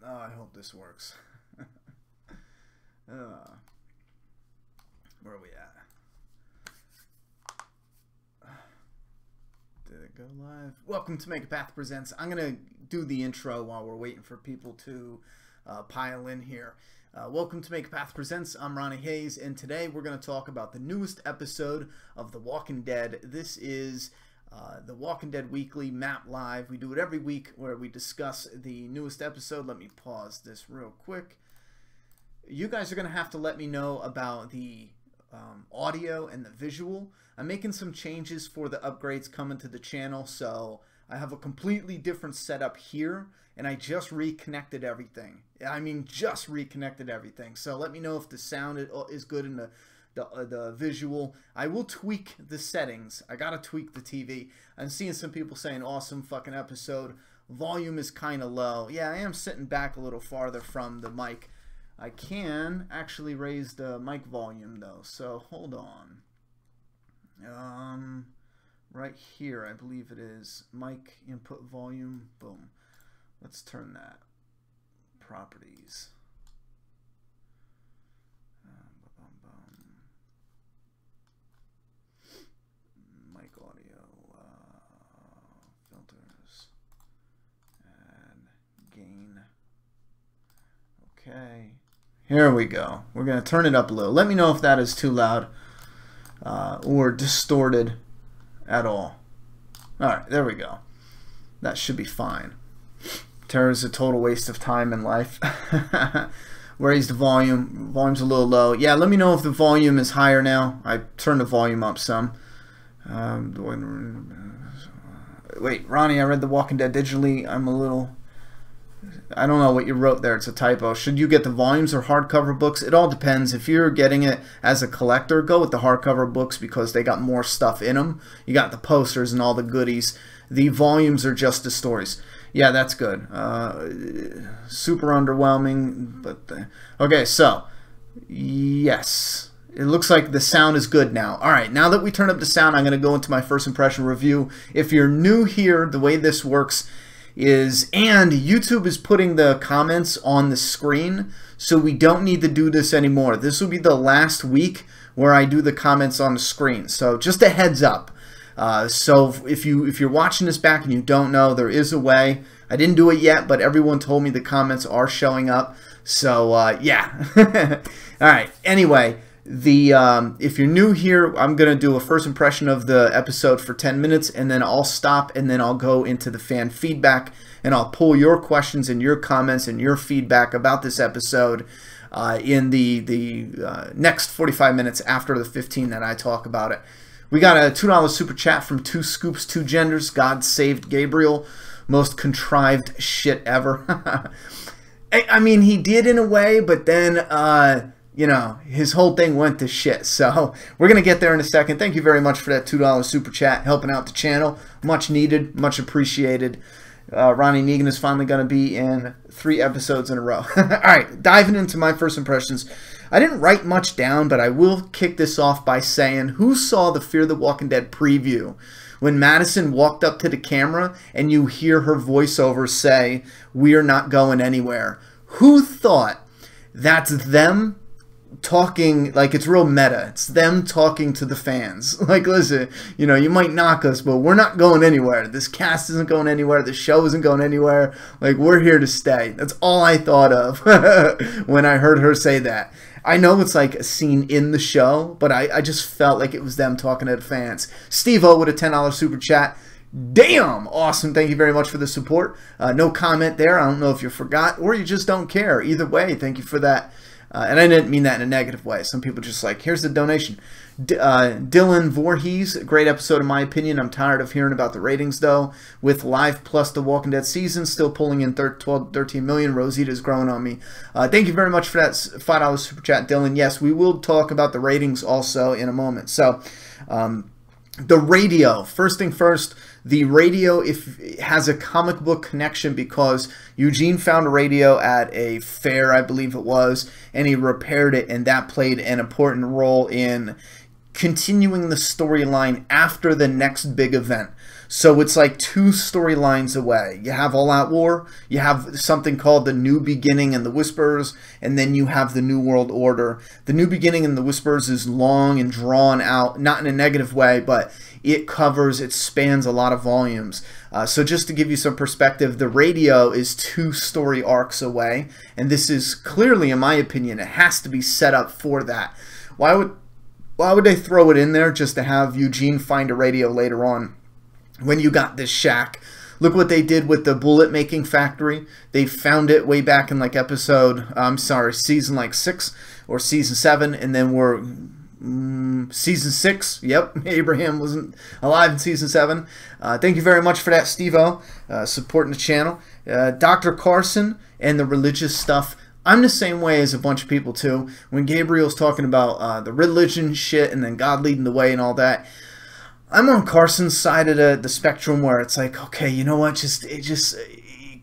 Oh, I hope this works. Where are we at? Did it go live? Welcome to Make a Path Presents. I'm going to do the intro while we're waiting for people to pile in here. Welcome to Make a Path Presents. I'm Ronnie Hayes, and today we're going to talk about the newest episode of The Walking Dead. This is The Walking Dead Weekly Mapp Live. We do it every week where we discuss the newest episode. Let me pause this real quick. You guys are going to have to let me know about the audio and the visual. I'm making some changes for the upgrades coming to the channel, so I have a completely different setup here, and I just reconnected everything. I mean, just reconnected everything. So let me know if the sound is good in the visual. I will tweak the settings. I gotta tweak the TV. I'm seeing some people saying awesome fucking episode. Volume is kind of low. Yeah, I am sitting back a little farther from the mic. I can actually raise the mic volume though, so hold on. Right here, I believe it is mic input volume. Boom. Let's turn that. Properties. Mic audio, filters, and gain. Okay. Here we go. We're going to turn it up a little. Let me know if that is too loud or distorted at all. Alright, there we go. That should be fine. Terror is a total waste of time in life. Raise the volume. Volume's a little low. Yeah, let me know if the volume is higher now. I turned the volume up some. Wait, Ronnie, I read The Walking Dead digitally. I'm a little... I don't know what you wrote there. It's a typo. Should you get the volumes or hardcover books? It all depends. If you're getting it as a collector, go with the hardcover books because they got more stuff in them. You got the posters and all the goodies. The volumes are just the stories. Yeah, that's good. Super underwhelming, but okay. So yes, it looks like the sound is good now. All right, now that we turned up the sound, I'm going to go into my first impression review. If you're new here, the way this works is, and YouTube is putting the comments on the screen, so we don't need to do this anymore. This will be the last week where I do the comments on the screen. So just a heads up. So if you're watching this back and you don't know, there is a way. I didn't do it yet, but everyone told me the comments are showing up. So yeah. All right. Anyway, if you're new here, I'm gonna do a first impression of the episode for 10 minutes, and then I'll stop, and then I'll go into the fan feedback, and I'll pull your questions and your comments and your feedback about this episode in the next 45 minutes after the 15 that I talk about it. We got a $2 super chat from Two Scoops, Two Genders. God saved Gabriel. Most contrived shit ever. I mean, he did in a way, but then, you know, his whole thing went to shit. So we're going to get there in a second. Thank you very much for that $2 super chat, helping out the channel. Much needed, much appreciated. Ronnie Negan is finally going to be in 3 episodes in a row. All right, diving into my first impressions. I didn't write much down, but I will kick this off by saying, who saw the Fear the Walking Dead preview when Madison walked up to the camera and you hear her voiceover say, "We're not going anywhere"? Who thought that's them talking, like it's real meta? It's them talking to the fans. Like, listen, you know, you might knock us, but we're not going anywhere. This cast isn't going anywhere. The show isn't going anywhere. Like, we're here to stay. That's all I thought of when I heard her say that. I know it's like a scene in the show, but I just felt like it was them talking to the fans. Steve-O with a $10 super chat. Damn! Awesome. Thank you very much for the support. No comment there. I don't know if you forgot or you just don't care. Either way, thank you for that. And I didn't mean that in a negative way. Some people just like, here's the donation. Dylan Voorhees, great episode in my opinion. I'm tired of hearing about the ratings though. With Live plus The Walking Dead season still pulling in 13 million. Rosita's growing on me. Thank you very much for that $5 super chat, Dylan. Yes, we will talk about the ratings also in a moment. So, the radio, first thing first, the radio has a comic book connection because Eugene found a radio at a fair, I believe it was, and he repaired it, and that played an important role in continuing the storyline after the next big event. So it's like 2 storylines away. You have All Out War, you have something called The New Beginning and the Whisperers, and then you have the New World Order. The New Beginning and the Whisperers is long and drawn out, not in a negative way, but it spans a lot of volumes. So just to give you some perspective, the radio is 2 story arcs away, and this is clearly, in my opinion, it has to be set up for that. Why would they throw it in there just to have Eugene find a radio later on when you got this shack? Look what they did with the bullet making factory. They found it way back in like season like 6 or season 7, and then we're season 6. Yep, Abraham wasn't alive in season 7. Thank you very much for that, Steve-O, supporting the channel. Dr. Carson and the religious stuff. I'm the same way as a bunch of people too. When Gabriel's talking about the religion shit and then God leading the way and all that, I'm on Carson's side of the spectrum, where it's like, okay, you know what, just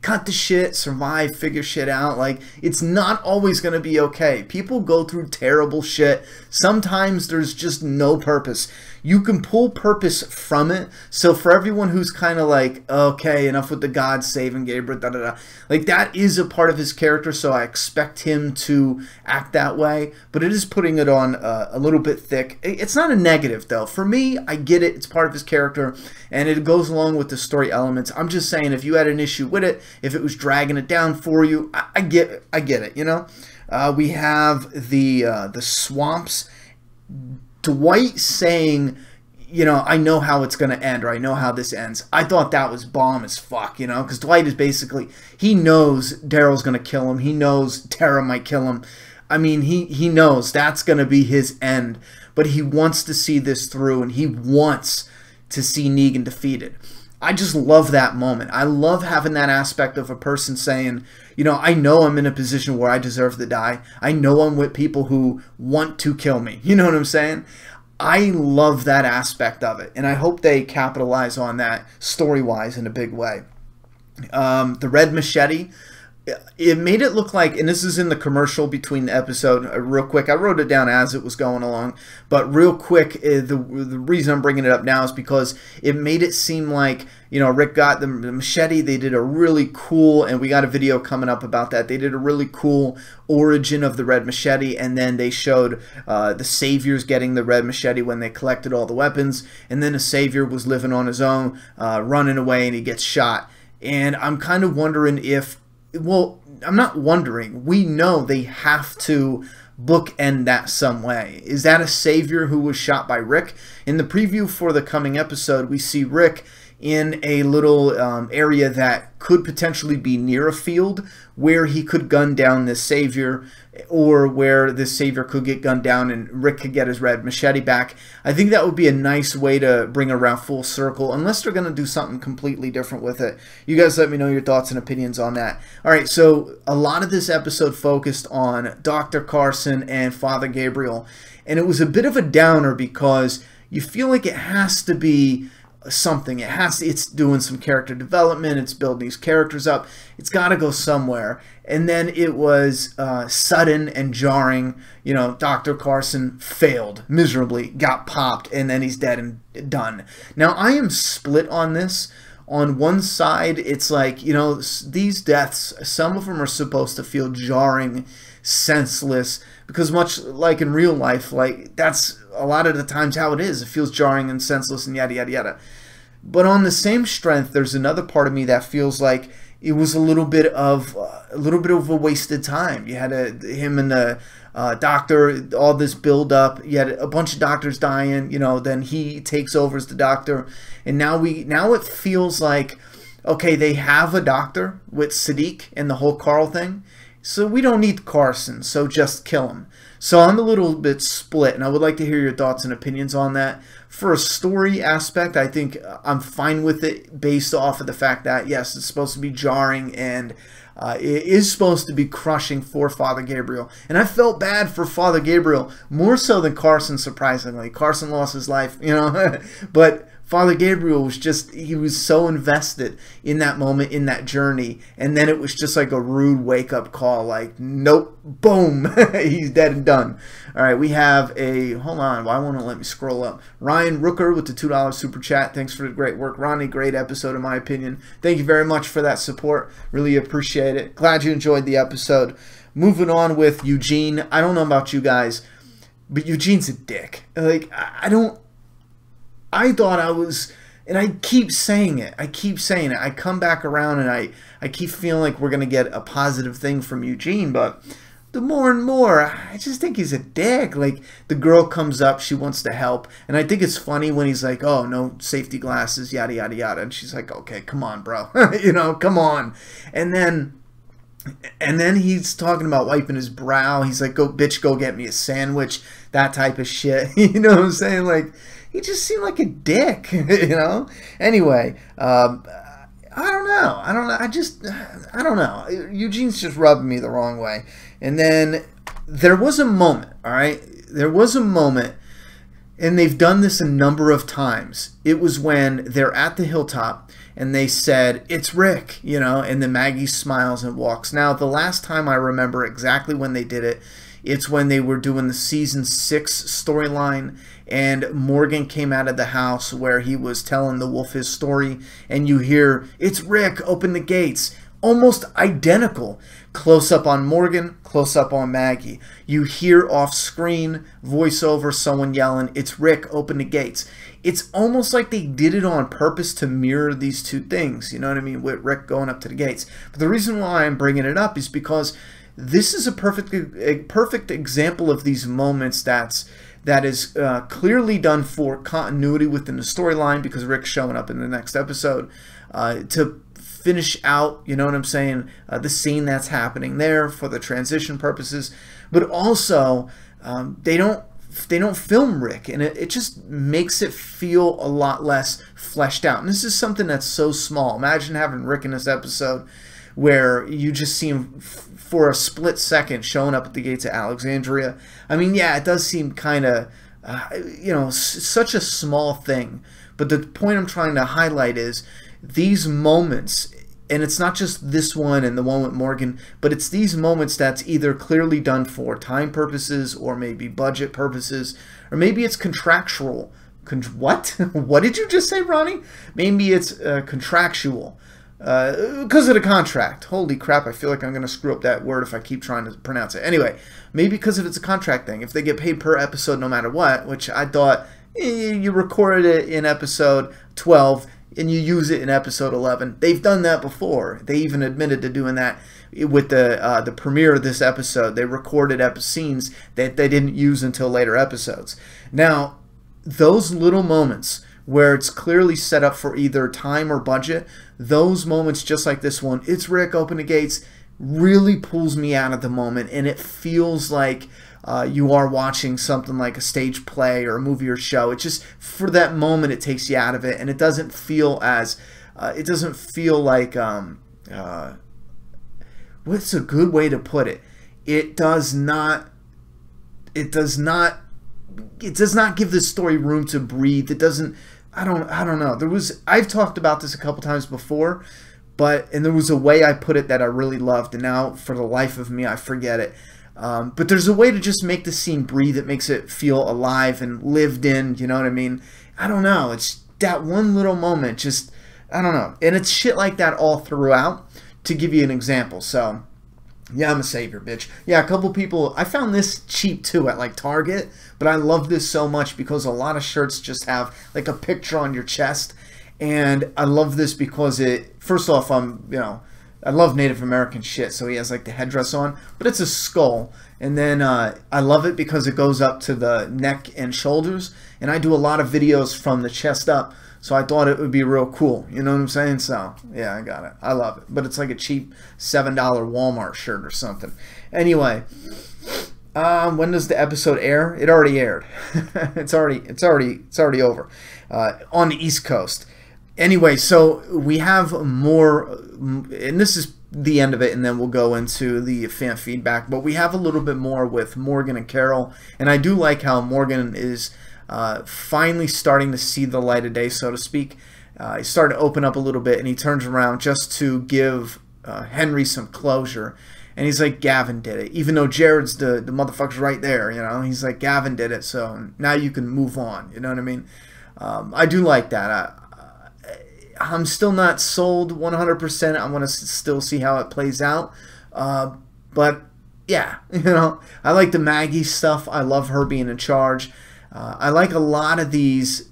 cut the shit, survive, figure shit out. Like, it's not always going to be okay. People go through terrible shit. Sometimes there's just no purpose. You can pull purpose from it. So for everyone who's kind of like, okay, enough with the God saving Gabriel, da da da, like, that is a part of his character, so I expect him to act that way. But it is putting it on a little bit thick. It's not a negative, though. For me, I get it. It's part of his character, and it goes along with the story elements. I'm just saying, if you had an issue with it, if it was dragging it down for you, I get it, you know? We have the swamps. Dwight saying, you know, I know how it's going to end, or I know how this ends. I thought that was bomb as fuck, you know, because Dwight is basically, he knows Daryl's going to kill him. He knows Tara might kill him. I mean, he knows that's going to be his end, but he wants to see this through, and he wants to see Negan defeated. I just love that moment. I love having that aspect of a person saying, you know, I know I'm in a position where I deserve to die. I know I'm with people who want to kill me. You know what I'm saying? I love that aspect of it, and I hope they capitalize on that story-wise in a big way. The red machete, it made it look like, and this is in the commercial between the episode, real quick, I wrote it down as it was going along, but real quick, the reason I'm bringing it up now is because it made it seem like, you know, Rick got the machete. They did a really cool, and we got a video coming up about that, they did a really cool origin of the red machete, and then they showed the Saviors getting the red machete when they collected all the weapons, and then the Savior was living on his own, running away, and he gets shot. And I'm kind of wondering if, well, I'm not wondering. We know they have to bookend that some way. Is that a Savior who was shot by Rick? In the preview for the coming episode, we see Rick in a little area that could potentially be near a field where he could gun down this Savior, or where this Savior could get gunned down and Rick could get his red machete back. I think that would be a nice way to bring it around full circle, unless they're going to do something completely different with it. You guys let me know your thoughts and opinions on that. Alright, so a lot of this episode focused on Dr. Carson and Father Gabriel, and it was a bit of a downer because you feel like it has to be something. It's doing some character development, it's building these characters up, it's got to go somewhere. And then it was sudden and jarring. You know, Dr. Carson failed miserably, got popped, and then he's dead and done. Now, I am split on this. On one side, it's like, you know, these deaths, some of them are supposed to feel jarring, senseless, because much like in real life, like, that's a lot of the times how it is. It feels jarring and senseless and yada yada yada. But on the same strength, there's another part of me that feels like it was a little bit of a wasted time. You had him and the doctor, all this build up. You had a bunch of doctors dying. You know, then he takes over as the doctor, and now it feels like, okay, they have a doctor with Sadiq and the whole Carl thing, so we don't need Carson, so just kill him. So I'm a little bit split, and I would like to hear your thoughts and opinions on that. For a story aspect, I think I'm fine with it based off of the fact that, yes, it's supposed to be jarring, and it is supposed to be crushing for Father Gabriel. And I felt bad for Father Gabriel, more so than Carson, surprisingly. Carson lost his life, you know. But Father Gabriel was just, he was so invested in that moment, in that journey, and then it was just like a rude wake-up call, like, nope, boom, he's dead and done. All right, we have a, hold on, why won't it let me scroll up? Ryan Rooker with the $2 super chat. Thanks for the great work, Ronnie. Great episode, in my opinion. Thank you very much for that support. Really appreciate it. Glad you enjoyed the episode. Moving on with Eugene. I don't know about you guys, but Eugene's a dick. Like, I thought I was, and I keep saying it. I come back around and I keep feeling like we're going to get a positive thing from Eugene, but the more and more, I just think he's a dick. Like, the girl comes up, she wants to help, and I think it's funny when he's like, oh, no safety glasses, yada, yada, yada, and she's like, okay, come on, bro. You know, come on. And then he's talking about wiping his brow. He's like, go, bitch, go get me a sandwich, that type of shit. You know what I'm saying? Like, he just seemed like a dick, you know? Anyway, I don't know. I don't know. Eugene's just rubbing me the wrong way. And then there was a moment, all right? There was a moment, and they've done this a number of times. It was when they're at the hilltop, and they said, it's Rick, you know, and then Maggie smiles and walks. Now, the last time I remember exactly when they did it, it's when they were doing the season 6 storyline, and Morgan came out of the house where he was telling the wolf his story, and you hear, it's Rick, open the gates. Almost identical. Close up on Morgan, close up on Maggie. You hear off screen, voiceover, someone yelling, it's Rick, open the gates. It's almost like they did it on purpose to mirror these two things, you know what I mean, with Rick going up to the gates. But the reason why I'm bringing it up is because this is a perfect example of these moments that is clearly done for continuity within the storyline, because Rick's showing up in the next episode to finish out, you know what I'm saying, the scene that's happening there for the transition purposes. But also, they don't film Rick, and it just makes it feel a lot less fleshed out. And this is something that's so small. Imagine having Rick in this episode where you just see him for a split second showing up at the gates of Alexandria. I mean, yeah, it does seem kind of, you know, such a small thing. But the point I'm trying to highlight is these moments, and it's not just this one and the one with Morgan, but it's these moments that's either clearly done for time purposes or maybe budget purposes, or maybe it's contractual. What? What did you just say, Ronnie? Maybe it's contractual. Because of the contract. Holy crap, I feel like I'm going to screw up that word if I keep trying to pronounce it. Anyway, maybe because if it's a contract thing, if they get paid per episode no matter what, which I thought you recorded it in episode 12 and you use it in episode 11. They've done that before. They even admitted to doing that with the premiere of this episode. They recorded scenes that they didn't use until later episodes. Now, those little moments where it's clearly set up for either time or budget, those moments just like this one, it's Rick, open the gates, really pulls me out of the moment, and it feels like you are watching something like a stage play or a movie or show. It just, for that moment, it takes you out of it, and it doesn't feel as, it doesn't feel like, what's a good way to put it? It does not give the story room to breathe. It doesn't, I don't know. I've talked about this a couple times before, and there was a way I put it that I really loved, and now for the life of me I forget it. But there's a way to just make the scene breathe. It makes it feel alive and lived in, you know what I mean? I don't know. It's that one little moment, just, I don't know. And it's shit like that all throughout, to give you an example. So, yeah, I'm a savior, bitch. Yeah, a couple people, I found this cheap too at like Target, but I love this so much because a lot of shirts just have like a picture on your chest, and I love this because it, first off, I love Native American shit, so he has like the headdress on, but it's a skull, and then I love it because it goes up to the neck and shoulders, and I do a lot of videos from the chest up, so I thought it would be real cool, you know what I'm saying? So, yeah, I got it. I love it. But it's like a cheap $7 Walmart shirt or something. Anyway, when does the episode air? It already aired. It's already over on the East Coast. Anyway, so we have more, and this is the end of it, and then we'll go into the fan feedback, but we have a little bit more with Morgan and Carol, and I do like how Morgan is finally starting to see the light of day, so to speak. He's starting to open up a little bit, and he turns around just to give Henry some closure. And he's like, Gavin did it. Even though Jared's the motherfucker's right there, you know. He's like, Gavin did it, so now you can move on. You know what I mean? I do like that. I'm still not sold 100%. I want to still see how it plays out. But, yeah, you know, I like the Maggie stuff. I love her being in charge. I like a lot of these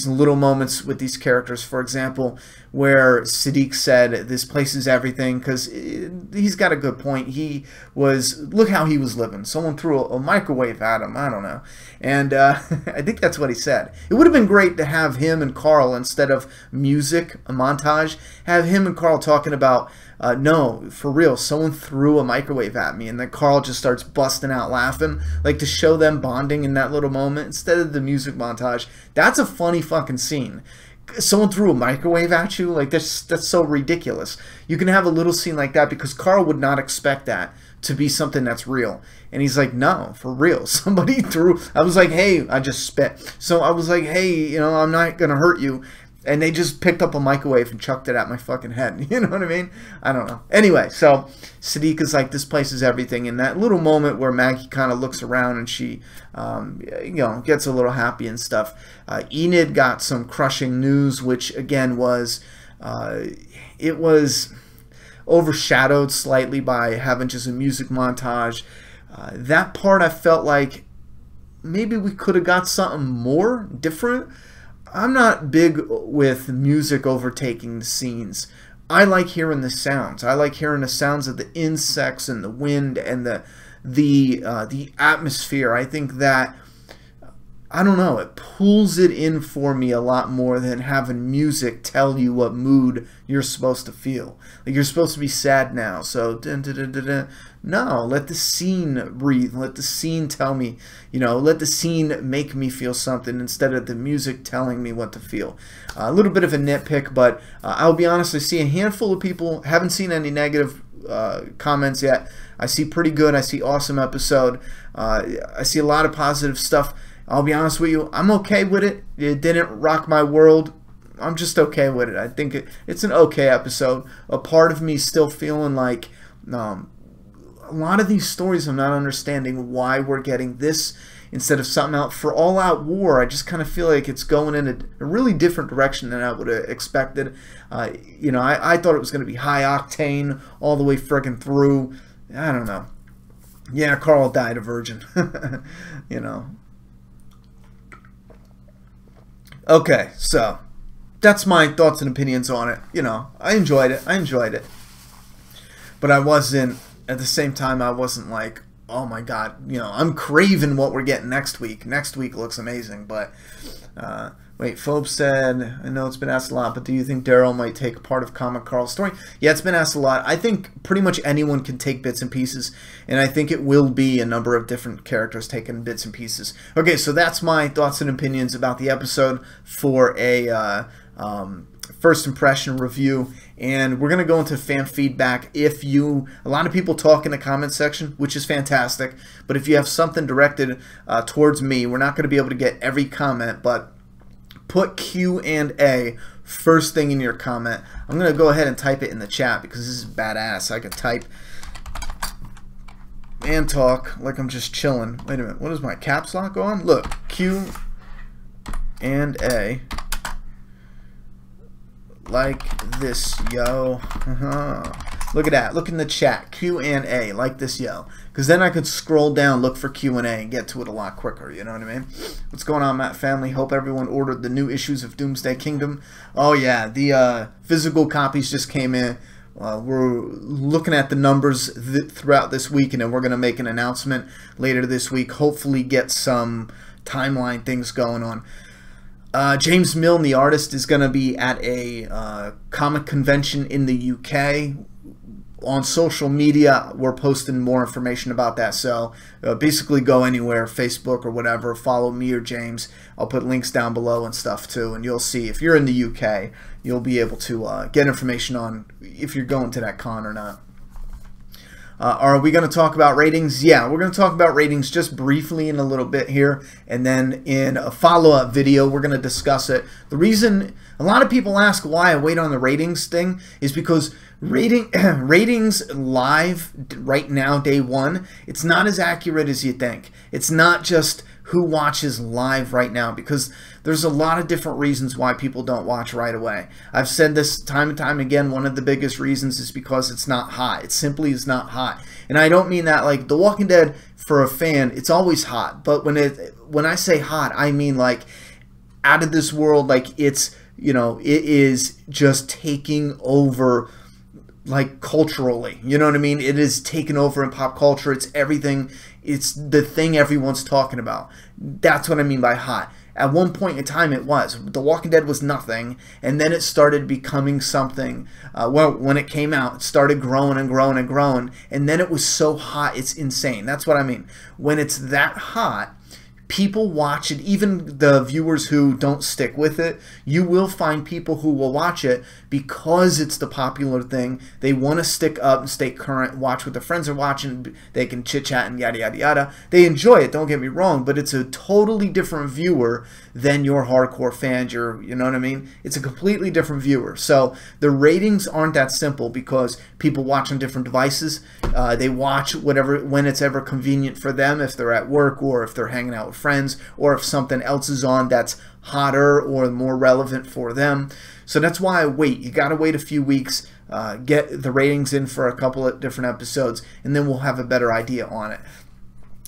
little moments with these characters. For example, where Siddiq said this place is everything, because he's got a good point. He was, look how he was living. Someone threw a microwave at him. I don't know. And I think that's what he said. It would have been great to have him and Carl, instead of music, a montage, have him and Carl talking about, no, for real, someone threw a microwave at me, and then Carl just starts busting out laughing, like to show them bonding in that little moment, instead of the music montage. That's a funny fucking scene. Someone threw a microwave at you, like that's so ridiculous. You can have a little scene like that, because Carl would not expect that to be something that's real. And he's like, no, for real, somebody threw. I was like, hey, I just spit. So I was like, hey, you know, I'm not gonna hurt you. And they just picked up a microwave and chucked it at my fucking head. You know what I mean? I don't know. Anyway, so Siddiq is like, this place is everything. In that little moment where Maggie kind of looks around and she, you know, gets a little happy and stuff. Enid got some crushing news, which again was, it was overshadowed slightly by having just a music montage. That part I felt like maybe we could have got something more different. I'm not big with music overtaking the scenes. I like hearing the sounds. I like hearing the sounds of the insects and the wind and the atmosphere. I think that, I don't know, it pulls it in for me a lot more than having music tell you what mood you're supposed to feel. Like, you're supposed to be sad now, so dun, dun, dun, dun, dun. No, let the scene breathe. Let the scene tell me, you know, let the scene make me feel something instead of the music telling me what to feel. A little bit of a nitpick, but I'll be honest, I see a handful of people, haven't seen any negative comments yet. I see pretty good. I see awesome episode. I see a lot of positive stuff. I'll be honest with you, I'm okay with it. It didn't rock my world. I'm just okay with it. I think it's an okay episode. A part of me still feeling like a lot of these stories I'm not understanding why we're getting this instead of something else. For All Out War, I just kind of feel like it's going in a really different direction than I would have expected. You know, I thought it was going to be high octane all the way friggin' through. I don't know. Yeah, Carl died a virgin. You know. Okay, so that's my thoughts and opinions on it. You know, I enjoyed it. But I wasn't, at the same time, I wasn't like, oh my god, you know, I'm craving what we're getting next week. Next week looks amazing, but, wait, Phobe said, I know it's been asked a lot, but do you think Daryl might take a part of Comic Carl's story? Yeah, it's been asked a lot. I think pretty much anyone can take bits and pieces, and I think it will be a number of different characters taking bits and pieces. Okay, so that's my thoughts and opinions about the episode for a first impression review, and we're going to go into fan feedback. If you, a lot of people talk in the comment section, which is fantastic, but if you have something directed towards me, we're not going to be able to get every comment, but put Q&A first thing in your comment. I'm going to go ahead and type it in the chat because this is badass. I could type and talk like I'm just chilling. Wait a minute, what is my caps lock on? Look, Q&A like this, yo. Look at that. Look in the chat. Q&A like this, yo. Because then I could scroll down, look for Q&A, and get to it a lot quicker. You know what I mean? What's going on, Matt family? Hope everyone ordered the new issues of Doomsday Kingdom. Oh, yeah. The physical copies just came in. We're looking at the numbers throughout this week, and then we're going to make an announcement later this week. Hopefully get some timeline things going on. James Milne, the artist, is going to be at a comic convention in the UK. On social media, we're posting more information about that. So basically go anywhere, Facebook or whatever, follow me or James. I'll put links down below and stuff too, and you'll see. If you're in the UK, you'll be able to get information on if you're going to that con or not. Are we going to talk about ratings? Yeah, we're going to talk about ratings just briefly in a little bit here, and then in a follow-up video, we're going to discuss it. The reason a lot of people ask why I wait on the ratings thing is because ratings live right now, day one, it's not as accurate as you think. It's not just who watches live right now, because there's a lot of different reasons why people don't watch right away. I've said this time and time again, one of the biggest reasons is because it's not hot. It simply is not hot. And I don't mean that like The Walking Dead, for a fan, it's always hot. But when I say hot, I mean like out of this world, like it's, you know, it is just taking over, like culturally, you know what I mean? It is taken over in pop culture. It's everything. It's the thing everyone's talking about. That's what I mean by hot. At one point in time, it was. The Walking Dead was nothing, and then it started becoming something. Well, when it came out, it started growing and growing and growing, and then it was so hot, it's insane. That's what I mean. When it's that hot, people watch it. Even the viewers who don't stick with it, you will find people who will watch it because it's the popular thing. They want to stick up and stay current, watch what their friends are watching. They can chit chat and yada yada yada. They enjoy it, don't get me wrong, but it's a totally different viewer than your hardcore fans. You know what I mean? It's a completely different viewer. So the ratings aren't that simple because people watch on different devices. They watch whatever, when it's ever convenient for them, if they're at work or if they're hanging out with friends, or if something else is on that's hotter or more relevant for them. So that's why I wait. You got to wait a few weeks, get the ratings in for a couple of different episodes, and then we'll have a better idea on it.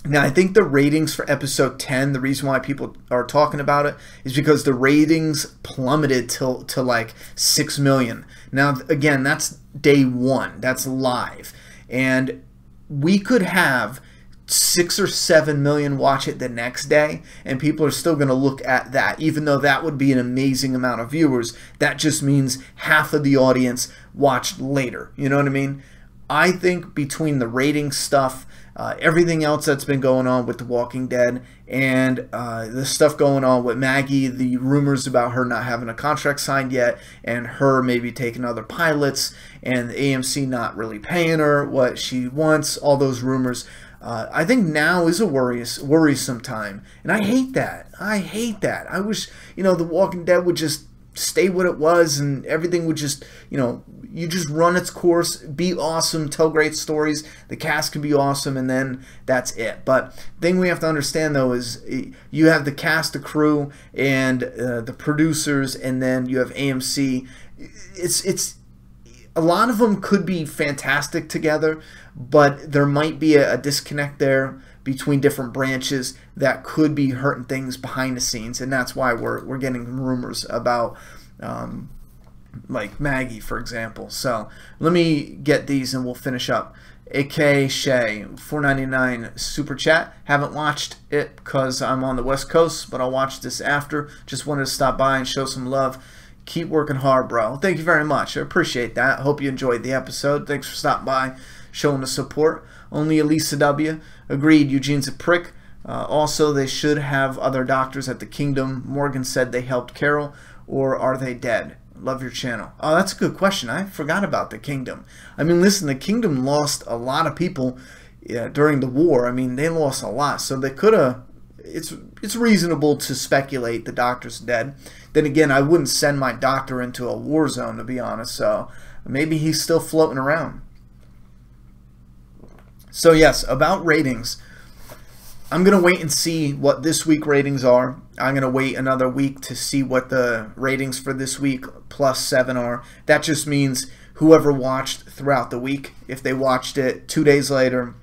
Now, I think the ratings for episode 10, the reason why people are talking about it is because the ratings plummeted to like 6 million. Now, again, that's day one. That's live. And we could have 6 or 7 million watch it the next day, and people are still going to look at that. Even though that would be an amazing amount of viewers, that just means half of the audience watched later. You know what I mean? I think between the rating stuff, everything else that's been going on with The Walking Dead, and the stuff going on with Maggie, the rumors about her not having a contract signed yet, and her maybe taking other pilots, and the AMC not really paying her what she wants, all those rumors, I think now is a worrisome time. And I hate that. I hate that. I wish, you know, The Walking Dead would just stay what it was, and everything would just, you know, you just run its course, be awesome, tell great stories, the cast can be awesome, and then that's it. But the thing we have to understand, though, is you have the cast, the crew, and the producers, and then you have AMC. It's a lot of them could be fantastic together, but there might be a disconnect there between different branches that could be hurting things behind the scenes, and that's why we're getting rumors about like Maggie, for example. So let me get these and we'll finish up. AK Shay, $4.99 super chat. Haven't watched it because I'm on the West Coast, but I'll watch this after. Just wanted to stop by and show some love. Keep working hard, bro. Thank you very much. I appreciate that. I hope you enjoyed the episode. Thanks for stopping by, showing the support. Only Elisa W. Agreed, Eugene's a prick. Also, they should have other doctors at the Kingdom. Morgan said they helped Carol, or are they dead? Love your channel. Oh, that's a good question. I forgot about the Kingdom. I mean, listen, the Kingdom lost a lot of people during the war. I mean, they lost a lot, so they could have. It's reasonable to speculate the doctor's dead. Then again, I wouldn't send my doctor into a war zone, to be honest. So maybe he's still floating around. So yes, about ratings. I'm going to wait and see what this week ratings are. I'm going to wait another week to see what the ratings for this week +7 are. That just means whoever watched throughout the week, if they watched it 2 days later,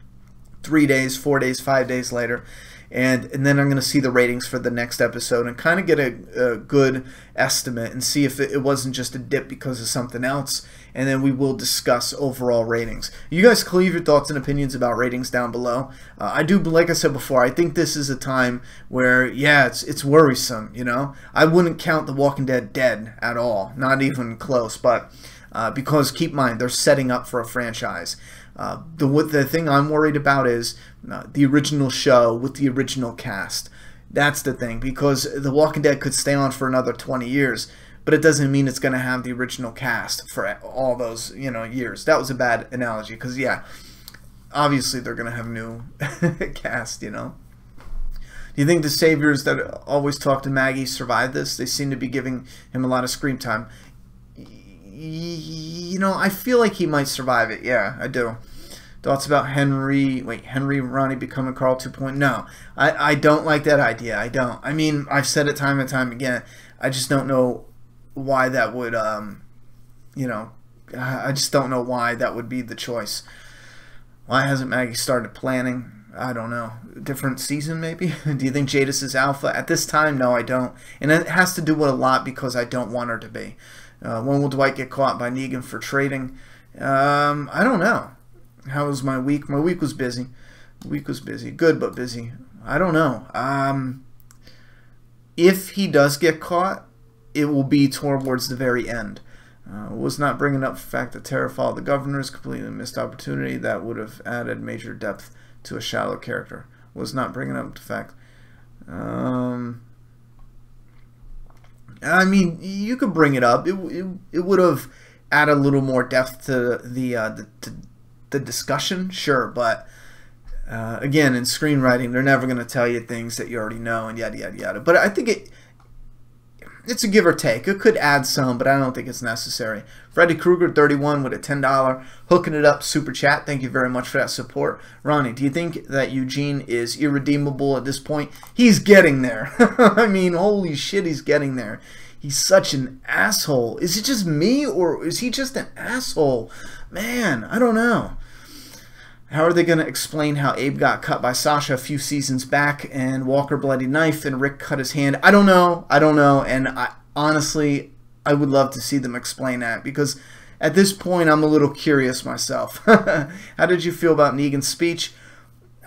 3 days, 4 days, 5 days later, and then I'm going to see the ratings for the next episode and kind of get a good estimate and see if it wasn't just a dip because of something else, and then we will discuss overall ratings. You guys can leave your thoughts and opinions about ratings down below. I do, like I said before, I think this is a time where, yeah, it's worrisome, you know? I wouldn't count The Walking Dead dead at all, not even close, but because keep in mind, they're setting up for a franchise. The thing I'm worried about is the original show with the original cast. That's the thing, because The Walking Dead could stay on for another 20 years, but it doesn't mean it's going to have the original cast for all those, you know, years. That was a bad analogy, because yeah, obviously they're going to have new cast, you know. Do you think the saviors that always talk to Maggie survive this? They seem to be giving him a lot of screen time. You know, I feel like he might survive it. Yeah, I do. Thoughts about Henry Ronnie becoming Carl 2.0? No, I don't like that idea. I don't. I mean, I've said it time and time again. I just don't know why that would, you know, I just don't know why that would be the choice. Why hasn't Maggie started planning? I don't know. Different season, maybe? Do you think Jadis is alpha? At this time, no, I don't. And it has to do with a lot because I don't want her to be. When will Dwight get caught by Negan for trading? I don't know. How was my week? My week was busy. Good, but busy. I don't know. If he does get caught, it will be towards the very end. Was not bringing up the fact that Tara followed the governors, completely missed opportunity that would have added major depth to a shallow character. Was not bringing up the fact. I mean, you could bring it up. It would have added a little more depth to the discussion, sure, but again, in screenwriting, they're never going to tell you things that you already know and yada yada yada. But I think it's a give or take. It could add some, but I don't think it's necessary. Freddy Krueger 31 with a $10 hooking it up super chat. Thank you very much for that support. Ronnie, do you think that Eugene is irredeemable at this point? He's getting there. I mean, holy shit, he's getting there. He's such an asshole. Is it just me, or is he just an asshole? Man, I don't know. How are they going to explain how Abe got cut by Sasha a few seasons back and Walker bloody knife and Rick cut his hand? I don't know. And honestly, I would love to see them explain that because at this point, I'm a little curious myself. How did you feel about Negan's speech?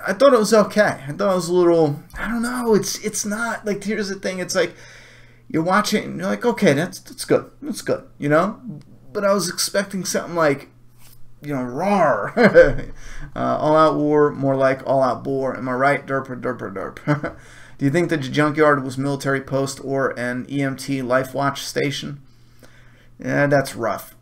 I thought it was okay. I thought it was a little, I don't know. It's not, like, here's the thing. It's like, you're watching and you're like, okay, that's good. That's good, you know? But I was expecting something like, you know, rawr. All out war, more like all out bore. Am I right? Derp, derp, derp. Do you think the junkyard was military post or an EMT life watch station? Yeah, that's rough.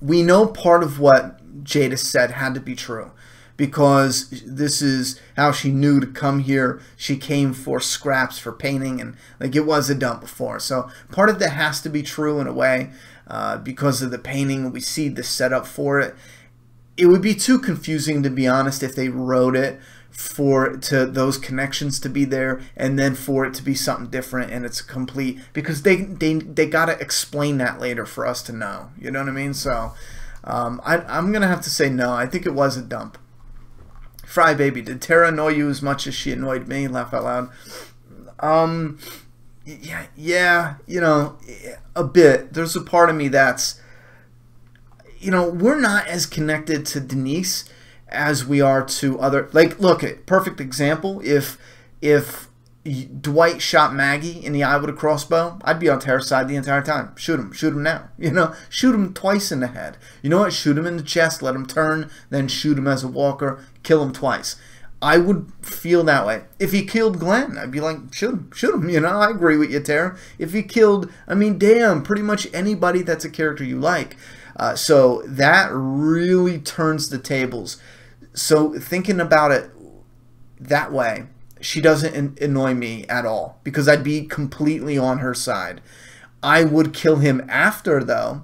We know part of what Jadis said had to be true because this is how she knew to come here. She came for scraps for painting, and like it was a dump before. So part of that has to be true in a way. Because of the painting, we see the setup for it. It would be too confusing, to be honest, if they wrote it to those connections to be there and then for it to be something different and it's complete, because they got to explain that later for us to know. You know what I mean? So I'm gonna have to say no. I think it was a dump. Fry baby, did Tara annoy you as much as she annoyed me? Laugh out loud. Yeah, you know, a bit. There's a part of me that's, you know, we're not as connected to Denise as we are to other, like, look, perfect example, if Dwight shot Maggie in the eye with a crossbow, I'd be on Tara's side the entire time. Shoot him now, you know, shoot him twice in the head. You know what, shoot him in the chest, let him turn, then shoot him as a walker, kill him twice. I would feel that way. If he killed Glenn, I'd be like, shoot him, you know, I agree with you, Tara. If he killed, I mean, damn, pretty much anybody that's a character you like. So that really turns the tables. So thinking about it that way, she doesn't annoy me at all because I'd be completely on her side. I would kill him after, though,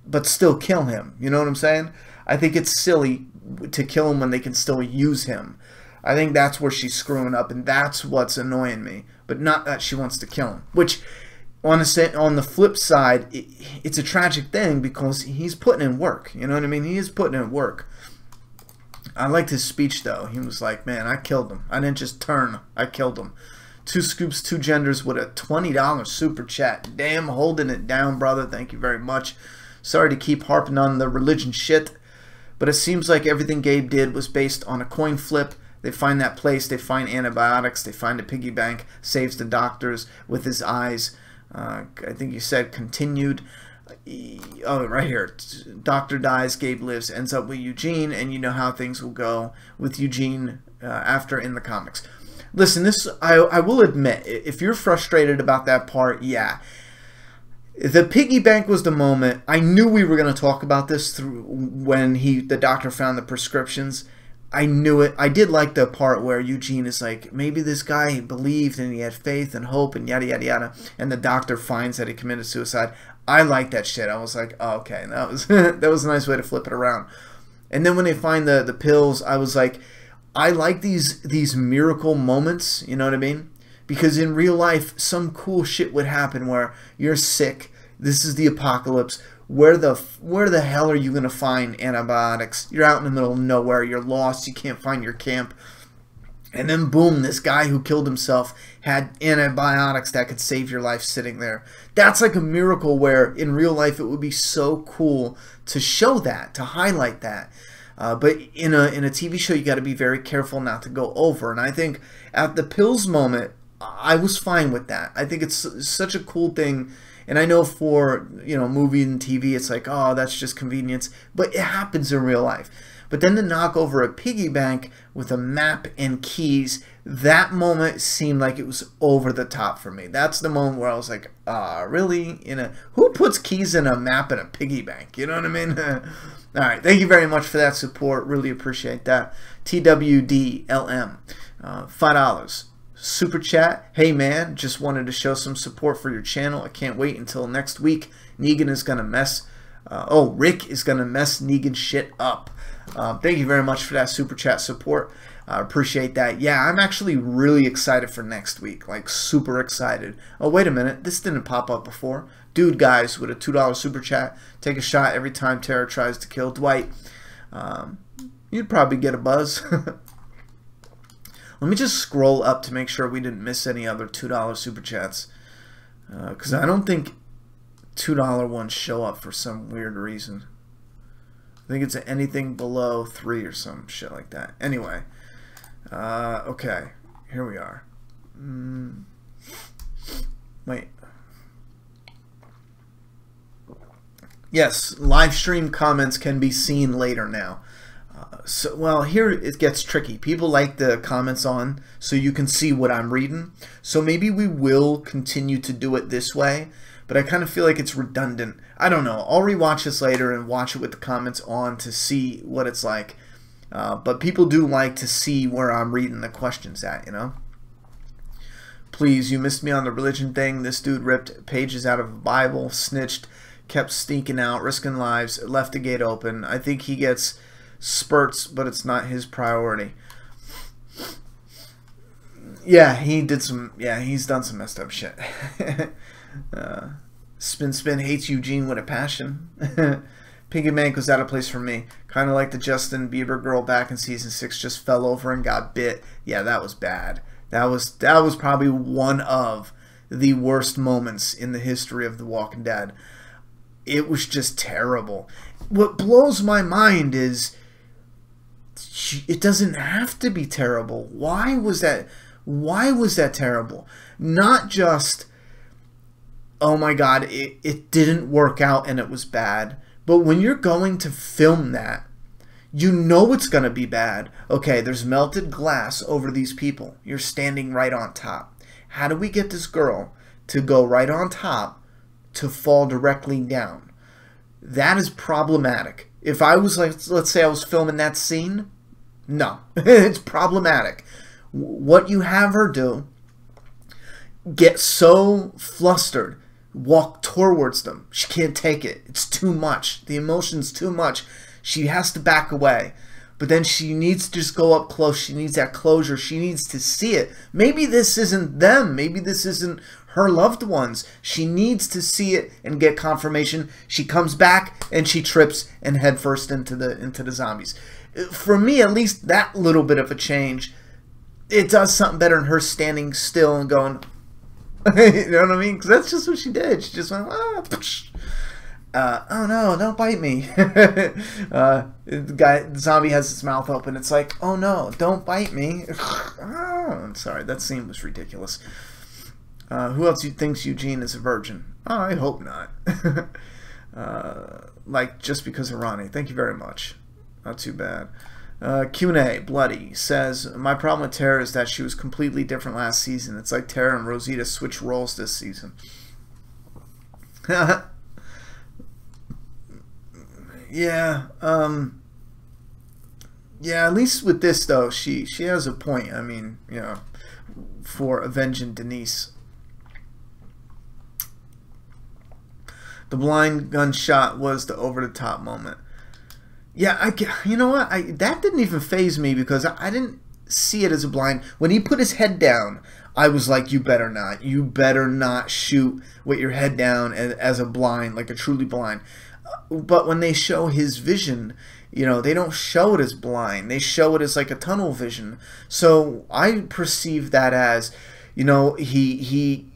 but still kill him. You know what I'm saying? I think it's silly to kill him when they can still use him. I think that's where she's screwing up, and that's what's annoying me. But not that she wants to kill him. Which, on the flip side, it's a tragic thing because he's putting in work. You know what I mean? He is putting in work. I liked his speech, though. He was like, man, I killed him. I didn't just turn. I killed him. 2 scoops, 2 genders with a $20 super chat. Damn, holding it down, brother. Thank you very much. Sorry to keep harping on the religion shit, but it seems like everything Gabe did was based on a coin flip. They find that place, they find antibiotics, they find a piggy bank, saves the doctors with his eyes. I think you said continued. Oh, right here. Doctor dies, Gabe lives, ends up with Eugene, and you know how things will go with Eugene after in the comics. Listen, I will admit, if you're frustrated about that part, yeah. The piggy bank was the moment. I knew we were going to talk about this through when the doctor found the prescriptions. I knew it. I did like the part where Eugene is like, maybe this guy believed and he had faith and hope and yada yada yada, and the doctor finds that he committed suicide. I like that shit. I was like, oh, okay, that was that was a nice way to flip it around. And then when they find the pills, I was like, I like these miracle moments. You know what I mean? Because in real life, some cool shit would happen where you're sick. This is the apocalypse. Where the hell are you going to find antibiotics? You're out in the middle of nowhere. You're lost. You can't find your camp. And then boom, this guy who killed himself had antibiotics that could save your life sitting there. That's like a miracle where in real life it would be so cool to show that, to highlight that. But in a TV show, you got to be very careful not to go over. And I think at the pills moment, I was fine with that. I think it's such a cool thing. And I know for, movie and TV, it's like, oh, that's just convenience. But it happens in real life. But then to knock over a piggy bank with a map and keys, that moment seemed like it was over the top for me. That's the moment where I was like, really? Who puts keys in a map and a piggy bank? You know what I mean? All right. Thank you very much for that support. Really appreciate that. TWDLM, $5. Super chat. Hey man, just wanted to show some support for your channel. I can't wait until next week. Negan is gonna Rick is gonna mess Negan shit up. Thank you very much for that super chat support. I appreciate that. Yeah, I'm actually really excited for next week. Like super excited. Oh wait a minute, this didn't pop up before. Dude, guys, with a $2 super chat, take a shot every time Tara tries to kill Dwight. You'd probably get a buzz. Let me just scroll up to make sure we didn't miss any other $2 super chats. Because I don't think $2 ones show up for some weird reason. I think it's anything below 3 or some shit like that. Anyway. Okay. Here we are. Wait. Yes, live stream comments can be seen later now. So, well, here it gets tricky. People like the comments on so you can see what I'm reading. So maybe we will continue to do it this way, but I kind of feel like it's redundant. I don't know. I'll rewatch this later and watch it with the comments on to see what it's like. But people do like to see where I'm reading the questions at, Please, you missed me on the religion thing. This dude ripped pages out of a Bible, snitched, kept sneaking out, risking lives, left the gate open. I think he gets spurts, but it's not his priority. Yeah, he did some. Yeah, he's done some messed up shit. Spin hates Eugene with a passion. Piggy Bank was out of place for me. Kind of like the Justin Bieber girl back in season 6, just fell over and got bit. Yeah, that was bad. That was probably one of the worst moments in the history of The Walking Dead. It was just terrible. What blows my mind is it doesn't have to be terrible. Why was that? Why was that terrible? Not just, oh my God, it didn't work out and it was bad. But when you're going to film that, you know it's going to be bad. Okay, there's melted glass over these people. You're standing right on top. How do we get this girl to go right on top to fall directly down? That is problematic. If I was like, let's say I was filming that scene, no, it's problematic. What you have her do, get so flustered, walk towards them. She can't take it. It's too much. The emotion's too much. She has to back away. But then she needs to just go up close. She needs that closure. She needs to see it. Maybe this isn't them. Maybe this isn't her loved ones. She needs to see it and get confirmation. She comes back and she trips and headfirst into the zombies. For me, at least that little bit of a change, it does something better than her standing still and going, you know what I mean? Because that's just what she did. She just went, oh no, don't bite me. The zombie has his mouth open. It's like, oh no, don't bite me. Oh, I'm sorry, that scene was ridiculous. Who else thinks Eugene is a virgin? Oh, I hope not. Like, just because of Ronnie. Thank you very much. Not too bad. Q&A, Bloody, says, my problem with Tara is that she was completely different last season. It's like Tara and Rosita switched roles this season. Yeah, yeah, at least with this though, she has a point. I mean, you know, for avenging Denise. The blind gunshot was the over the top moment. Yeah, you know what? That didn't even faze me because I didn't see it as a blind. When he put his head down, I was like, you better not. You better not shoot with your head down as a blind, like a truly blind. But when they show his vision, you know, they don't show it as blind. They show it as like a tunnel vision. So I perceive that as, you know, he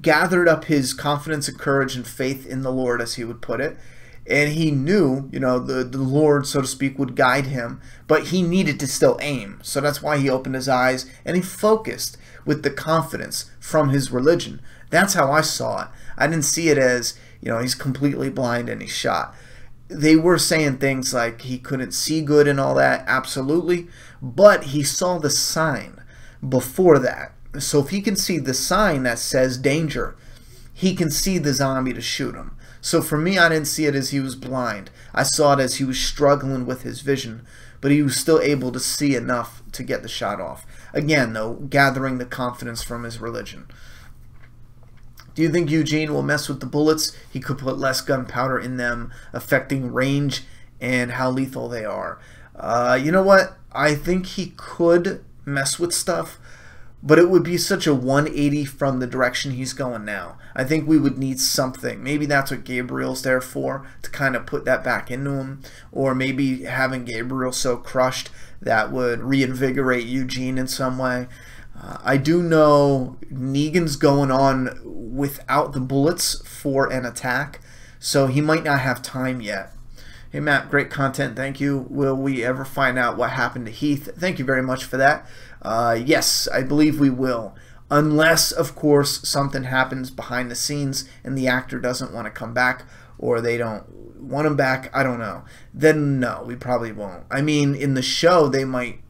gathered up his confidence and courage and faith in the Lord, as he would put it. And he knew, you know, the Lord, so to speak, would guide him. But he needed to still aim. So that's why he opened his eyes and he focused with the confidence from his religion. That's how I saw it. I didn't see it as, you know, he's completely blind and he's shot. They were saying things like he couldn't see good and all that, absolutely. But he saw the sign before that. So if he can see the sign that says danger, he can see the zombie to shoot him. So for me, I didn't see it as he was blind. I saw it as he was struggling with his vision, but he was still able to see enough to get the shot off. Again, though, gathering the confidence from his religion. Do you think Eugene will mess with the bullets? He could put less gunpowder in them, affecting range and how lethal they are. You know what? I think he could mess with stuff, but it would be such a 180 from the direction he's going now. I think we would need something. Maybe that's what Gabriel's there for, to kind of put that back into him. Or maybe having Gabriel so crushed that would reinvigorate Eugene in some way. I do know Negan's going on without the bullets for an attack, so he might not have time yet. Hey Matt, great content, thank you. Will we ever find out what happened to Heath? Thank you very much for that. Yes, I believe we will. Unless, of course, something happens behind the scenes and the actor doesn't want to come back, or they don't want him back, I don't know. Then no, we probably won't. I mean, in the show, they might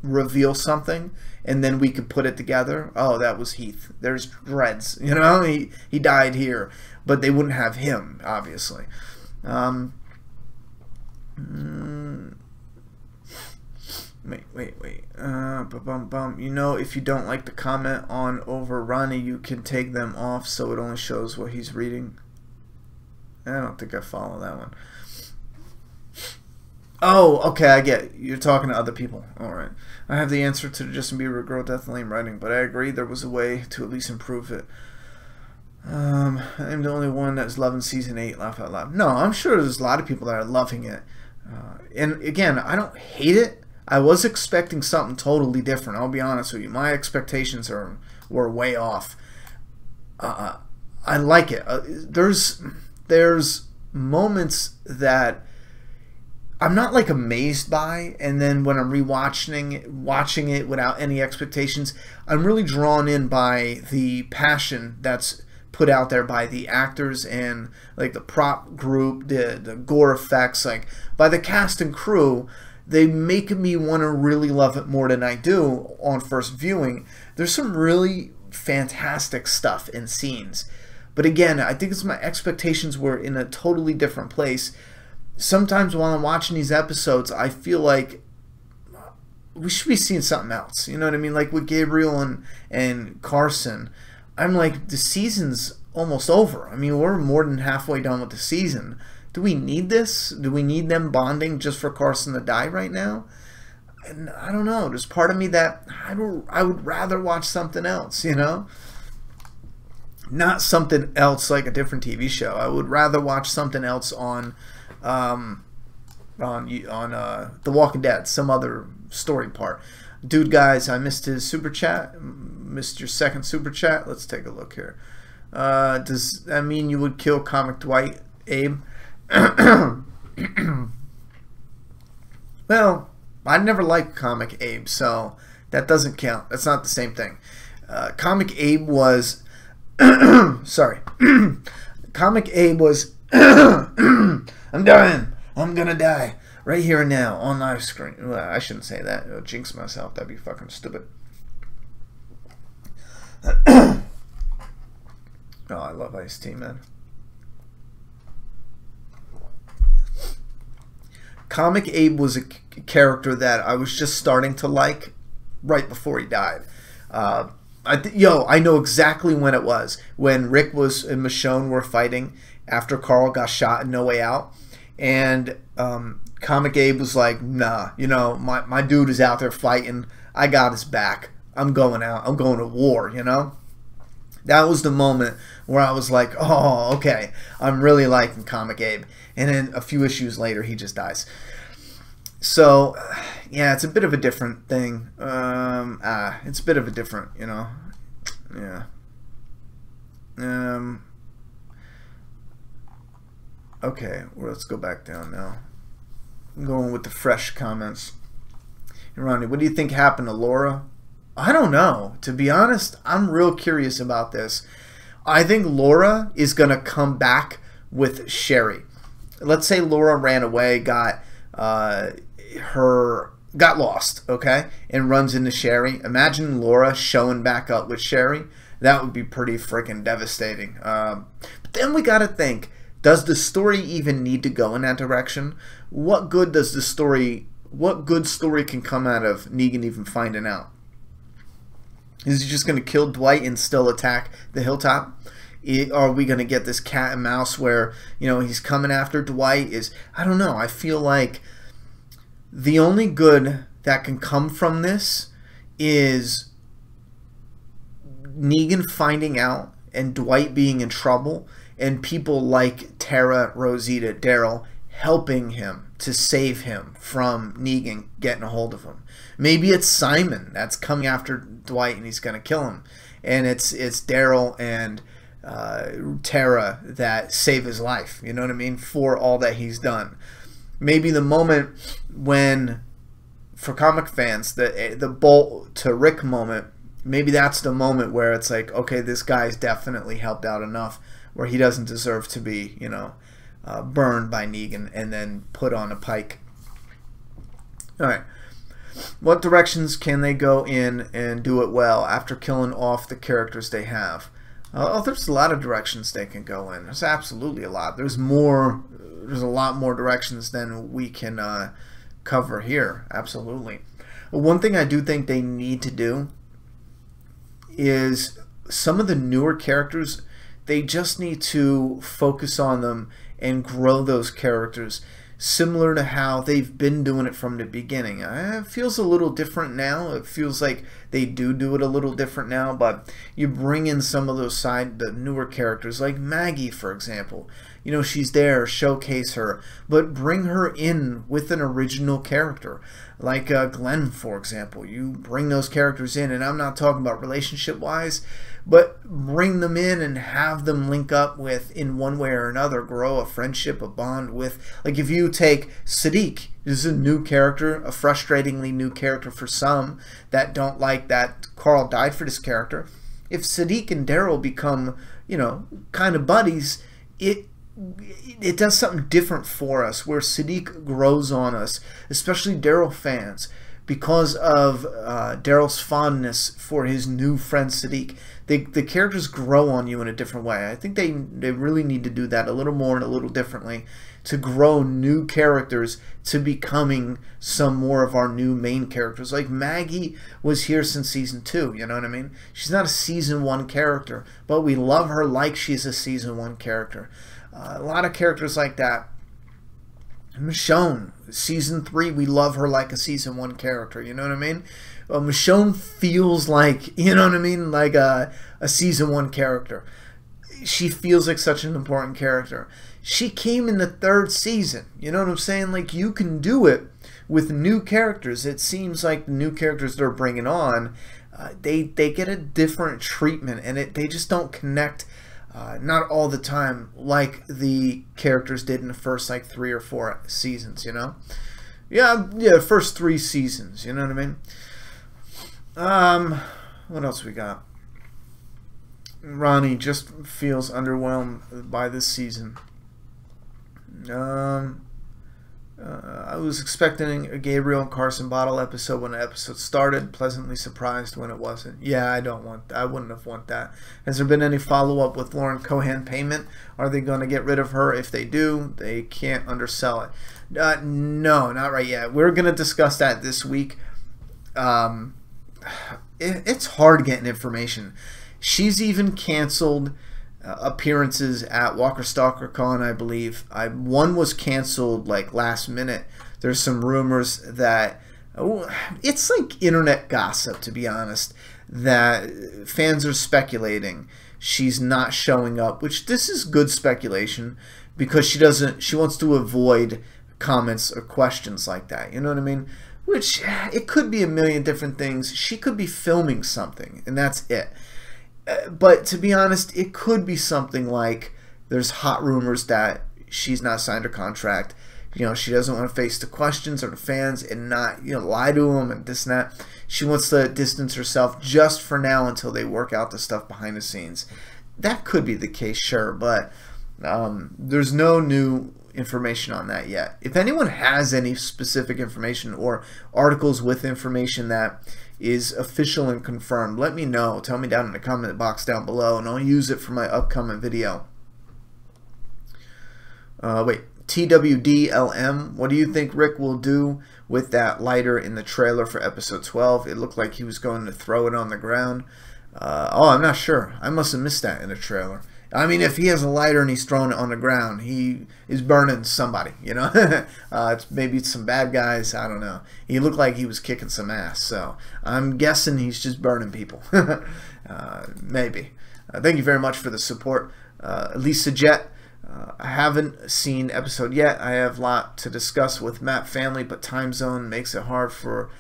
reveal something, and then we could put it together. Oh, that was Heath. There's dreads. You know, he died here. But they wouldn't have him, obviously. Wait. You know, if you don't like the comment on over Ronnie, you can take them off so it only shows what he's reading. I don't think I follow that one. Oh, okay, I get it. You're talking to other people. Alright. I have the answer to the Justin Bieber girl definitely in writing, but I agree there was a way to at least improve it. I'm the only one that's loving season 8, laugh out loud. No, I'm sure there's a lot of people that are loving it. And again, I don't hate it. I was expecting something totally different, I'll be honest with you. My expectations were way off. I like it. There's moments that I'm not like amazed by, and then when I'm watching it without any expectations, I'm really drawn in by the passion that's put out there by the actors and like the prop group, the gore effects, like by the cast and crew. They make me want to really love it more than I do on first viewing. There's some really fantastic stuff in scenes, but again, I think it's my expectations were in a totally different place. Sometimes while I'm watching these episodes, I feel like we should be seeing something else. You know what I mean? Like with Gabriel and Carson, I'm like, the season's almost over. I mean, we're more than halfway done with the season. Do we need this? Do we need them bonding just for Carson to die right now? And I don't know. There's part of me that I would rather watch something else, you know? Not something else like a different TV show. I would rather watch something else on The Walking Dead, some other story part. Dude, guys, I missed his super chat. Missed your second super chat. Let's take a look here. Does that mean you would kill Comic Dwight, Abe? Well, I never liked Comic Abe, so that doesn't count. That's not the same thing. Comic Abe was sorry. Comic Abe was I'm dying. I'm gonna die right here and now on live screen. Well, I shouldn't say that. I'll jinx myself. That'd be fucking stupid. Oh, I love Ice-T, man. Comic Abe was a character that I was just starting to like right before he died. I know exactly when it was. When Rick and Michonne were fighting after Carl got shot in No Way Out. And Comic Abe was like, nah, my dude is out there fighting. I got his back. I'm going out. I'm going to war, That was the moment where I was like, oh, okay. I'm really liking Comic Abe. And then a few issues later, he just dies. So, yeah, it's a bit of a different thing. It's a bit of a different, Yeah. Okay, well, let's go back down now. I'm going with the fresh comments. Hey, Ronnie, what do you think happened to Laura? I don't know. To be honest, I'm real curious about this. I think Laura is going to come back with Sherry. Let's say Laura ran away, got lost, okay, and runs into Sherry. Imagine Laura showing back up with Sherry. That would be pretty freaking devastating. But then we got to think, does the story even need to go in that direction? What good story can come out of Negan even finding out? Is he just going to kill Dwight and still attack the hilltop? Are we going to get this cat and mouse where, he's coming after Dwight? I don't know. I feel like the only good that can come from this is Negan finding out and Dwight being in trouble and people like Tara, Rosita, Daryl helping him to save him from Negan getting a hold of him. Maybe it's Simon that's coming after Dwight and he's going to kill him. And it's Daryl and Tara that save his life, you know what I mean, for all that he's done. Maybe the moment when, for comic fans, the Bolt to Rick moment, maybe that's the moment where it's like, okay, this guy's definitely helped out enough where he doesn't deserve to be, burned by Negan and then put on a pike. All right. What directions can they go in and do it well after killing off the characters they have? There's a lot of directions they can go in. There's absolutely a lot. There's a lot more directions than we can cover here. Absolutely. One thing I do think they need to do is some of the newer characters, they just need to focus on them and grow those characters similar to how they've been doing it from the beginning. It feels a little different now. It feels like they do it a little different now, but you bring in some of those the newer characters, like Maggie, for example. She's there, showcase her, but bring her in with an original character. Like Glenn, for example. You bring those characters in, and I'm not talking about relationship-wise, but bring them in and have them link up with, in one way or another, grow a friendship, a bond with. Like if you take Sadiq, this is a new character, a frustratingly new character for some that don't like that Carl died for this character. If Sadiq and Daryl become, kind of buddies, it does something different for us, where Sadiq grows on us, especially Daryl fans, because of Daryl's fondness for his new friend Sadiq. The characters grow on you in a different way. I think they really need to do that a little more and a little differently to grow new characters to becoming some more of our new main characters. Like Maggie was here since season 2, you know what I mean? She's not a season 1 character, but we love her like she's a season 1 character. A lot of characters like that. Michonne, season 3, we love her like a season 1 character, you know what I mean? Michonne feels like, you know what I mean, like a season 1 character. She feels like such an important character. She came in the 3rd season, you know what I'm saying? Like, you can do it with new characters. It seems like the new characters they're bringing on, they get a different treatment, and they just don't connect. Not all the time like the characters did in the first 3 or 4 seasons, Yeah, first 3 seasons, you know what I mean? What else we got? Ronnie just feels underwhelmed by this season. I was expecting a Gabriel and Carson Bottle episode when the episode started. Pleasantly surprised when it wasn't. Yeah, I wouldn't have want that. Has there been any follow-up with Lauren Cohan payment? Are they going to get rid of her? If they do, they can't undersell it. No, not right yet. We're going to discuss that this week. It's hard getting information. She's even canceled appearances at Walker Stalker Con, I believe. One was canceled like last minute. There's some rumors that it's like internet gossip, to be honest, that fans are speculating she's not showing up, which this is good speculation because she wants to avoid comments or questions like that. You know what I mean? Which it could be a million different things. She could be filming something, and that's it. But to be honest, it could be something like there's hot rumors that she's not signed her contract. You know, she doesn't want to face the questions or the fans and not, you know, lie to them and this and that. She wants to distance herself just for now until they work out the stuff behind the scenes. That could be the case, sure, but there's no new information on that yet. If anyone has any specific information or articles with information that is official and confirmed, let me know. Tell me down in the comment box down below, and I'll use it for my upcoming video. Wait, TWDLM, what do you think Rick will do with that lighter in the trailer for episode 12? It looked like he was going to throw it on the ground. Oh, I'm not sure. I must have missed that in the trailer. I mean, if he has a lighter and he's throwing it on the ground, he is burning somebody, you know? Maybe it's some bad guys, I don't know. He looked like he was kicking some ass, so I'm guessing he's just burning people. Maybe. Thank you very much for the support. Lisa Jet, I haven't seen episode yet. I have a lot to discuss with Mapp family, but time zone makes it hard for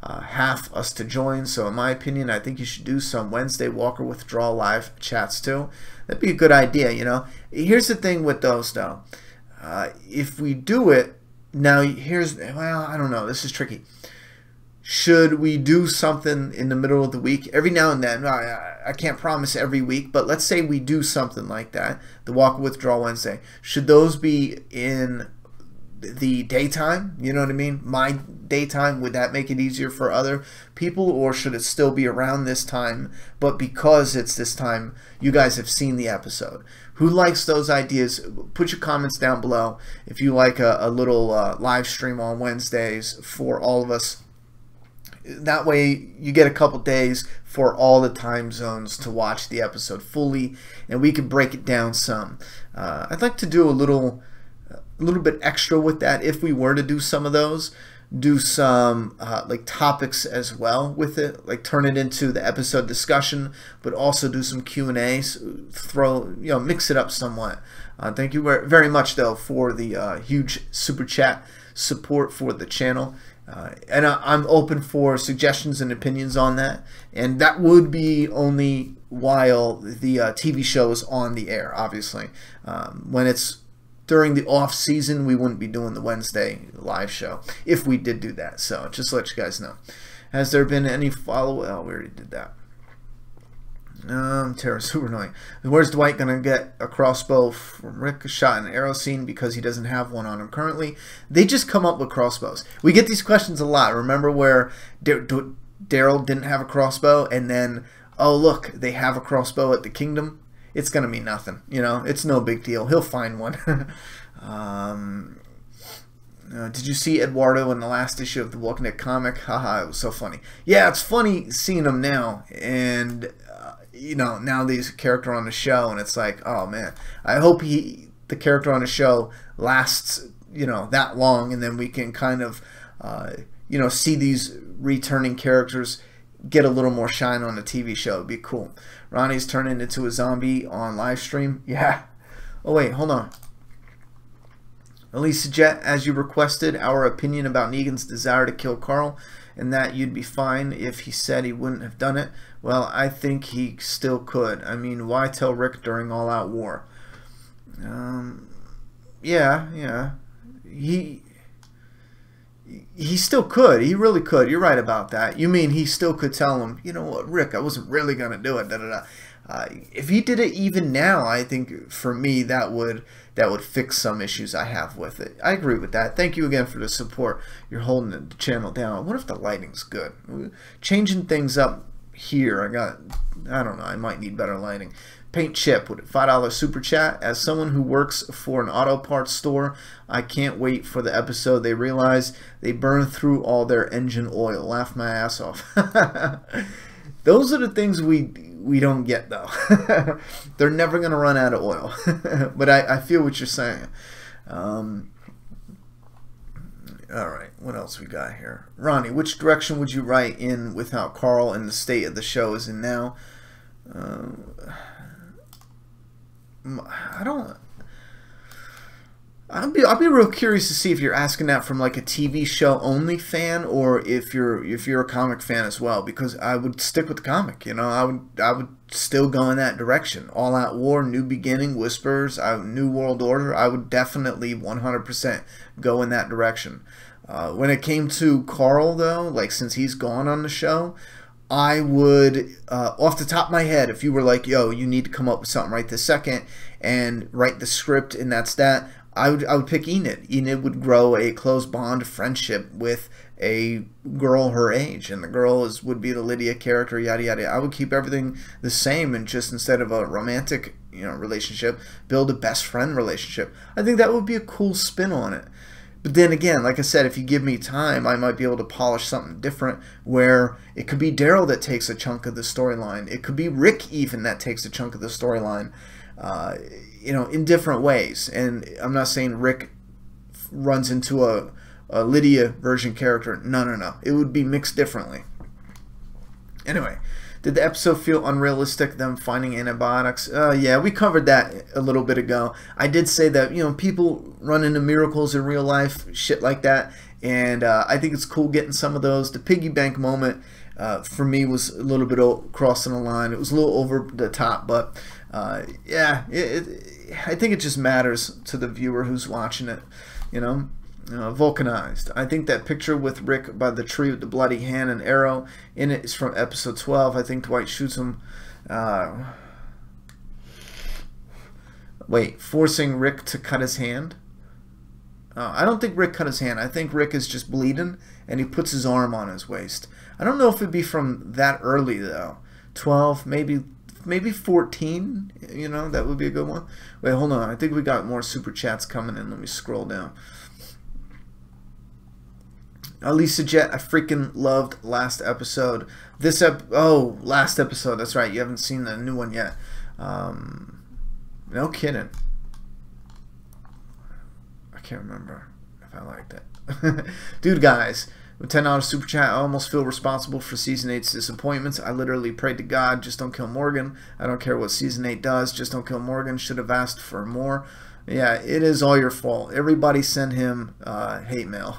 half us to join, so in my opinion, I think you should do some Wednesday Walker Withdrawal live chats too. That'd be a good idea, you know. Here's the thing with those, though. If we do it, now well, I don't know, this is tricky. Should we do something in the middle of the week? Every now and then, I can't promise every week, but let's say we do something like that, the Walker Withdrawal Wednesday. Should those be in the daytime? You know what I mean? My daytime, would that make it easier for other people, or should it still be around this time, but because it's this time you guys have seen the episode? Who likes those ideas? Put your comments down below if you like a little live stream on Wednesdays for all of us. That way you get a couple days for all the time zones to watch the episode fully, and we can break it down some. I'd like to do a little bit extra with that if we were to do some of those. Do some like topics as well with it, like turn it into the episode discussion, but also do some Q&As, mix it up somewhat. Thank you very much though for the huge super chat support for the channel, and I'm open for suggestions and opinions on that, and that would be only while the TV show is on the air. Obviously, when it's during the off season, we wouldn't be doing the Wednesday live show if we did do that. So just to let you guys know. Has there been any follow-up? Oh, we already did that. Tara, super annoying. Where's Dwight gonna get a crossbow from Rick? Shot an arrow scene because he doesn't have one on him currently. They just come up with crossbows. We get these questions a lot. Remember where Daryl didn't have a crossbow, and then, oh look, they have a crossbow at the Kingdom? It's going to mean nothing, you know. It's no big deal. He'll find one. Did you see Eduardo in the last issue of the Walking Dead comic? Haha, it was so funny. Yeah, it's funny seeing him now, and you know, now he's a character on the show, and it's like, oh man, I hope the character on the show lasts, you know, that long, and then we can kind of, you know, see these returning characters get a little more shine on the TV show. It'd be cool. Ronnie's turning into a zombie on live stream. Yeah. Oh wait, hold on. Elisa Jet, as you requested, our opinion about Negan's desire to kill Carl, and that you'd be fine if he said he wouldn't have done it. Well, I think he still could. I mean, why tell Rick during All Out War? Yeah. He still could. He really could. You're right about that. You mean he still could tell him, you know what, Rick, I wasn't really going to do it. If he did it even now, I think for me that would fix some issues I have with it. I agree with that. Thank you again for the support. You're holding the channel down. What if the lighting's good? Changing things up here. I don't know. I might need better lighting. Paint Chip with a $5 super chat. As someone who works for an auto parts store, I can't wait for the episode they realize they burn through all their engine oil. Laugh my ass off. Those are the things we don't get, though. They're never going to run out of oil. But I feel what you're saying. All right, what else we got here? Ronnie, which direction would you write in with how Carl and the state of the show is in now? I'll be real curious to see if you're asking that from like a TV show only fan, or if you're a comic fan as well, because I would stick with the comic. You know, I would still go in that direction. All Out War, New Beginning, Whispers, New World Order. I would definitely 100% go in that direction. When it came to Carl, though, like since he's gone on the show, I would, off the top of my head, if you were like, yo, you need to come up with something right this second and write the script and that's that, I would pick Enid. Enid would grow a close bond of friendship with a girl her age, and the girl would be the Lydia character, yada yada. I would keep everything the same, and just instead of a romantic, relationship, build a best friend relationship. I think that would be a cool spin on it. But then again, like I said, if you give me time, I might be able to polish something different where it could be Daryl that takes a chunk of the storyline. It could be Rick even that takes a chunk of the storyline, in different ways. And I'm not saying Rick runs into a Lydia version character. No. It would be mixed differently. Anyway, did the episode feel unrealistic, them finding antibiotics? Yeah, we covered that a little bit ago. I did say that, people run into miracles in real life, shit like that, and I think it's cool getting some of those. The piggy bank moment, for me, was a little bit crossing the line. It was a little over the top, but yeah, I think it just matters to the viewer who's watching it, Vulcanized. I think that picture with Rick by the tree with the bloody hand and arrow in it is from episode 12. I think Dwight shoots him. Wait, forcing Rick to cut his hand? I don't think Rick cut his hand. I think Rick is just bleeding and he puts his arm on his waist. I don't know if it'd be from that early though. 12, maybe 14, that would be a good one. Wait, hold on. I think we got more super chats coming in. Let me scroll down. Lisa Jet, I freaking loved last episode. Last episode. That's right. You haven't seen the new one yet. No kidding. I can't remember if I liked it. Dude, guys, with $10 super chat, I almost feel responsible for season 8's disappointments. I literally prayed to God, just don't kill Morgan. I don't care what season 8 does, just don't kill Morgan. Should have asked for more. Yeah, it is all your fault. Everybody send him hate mail.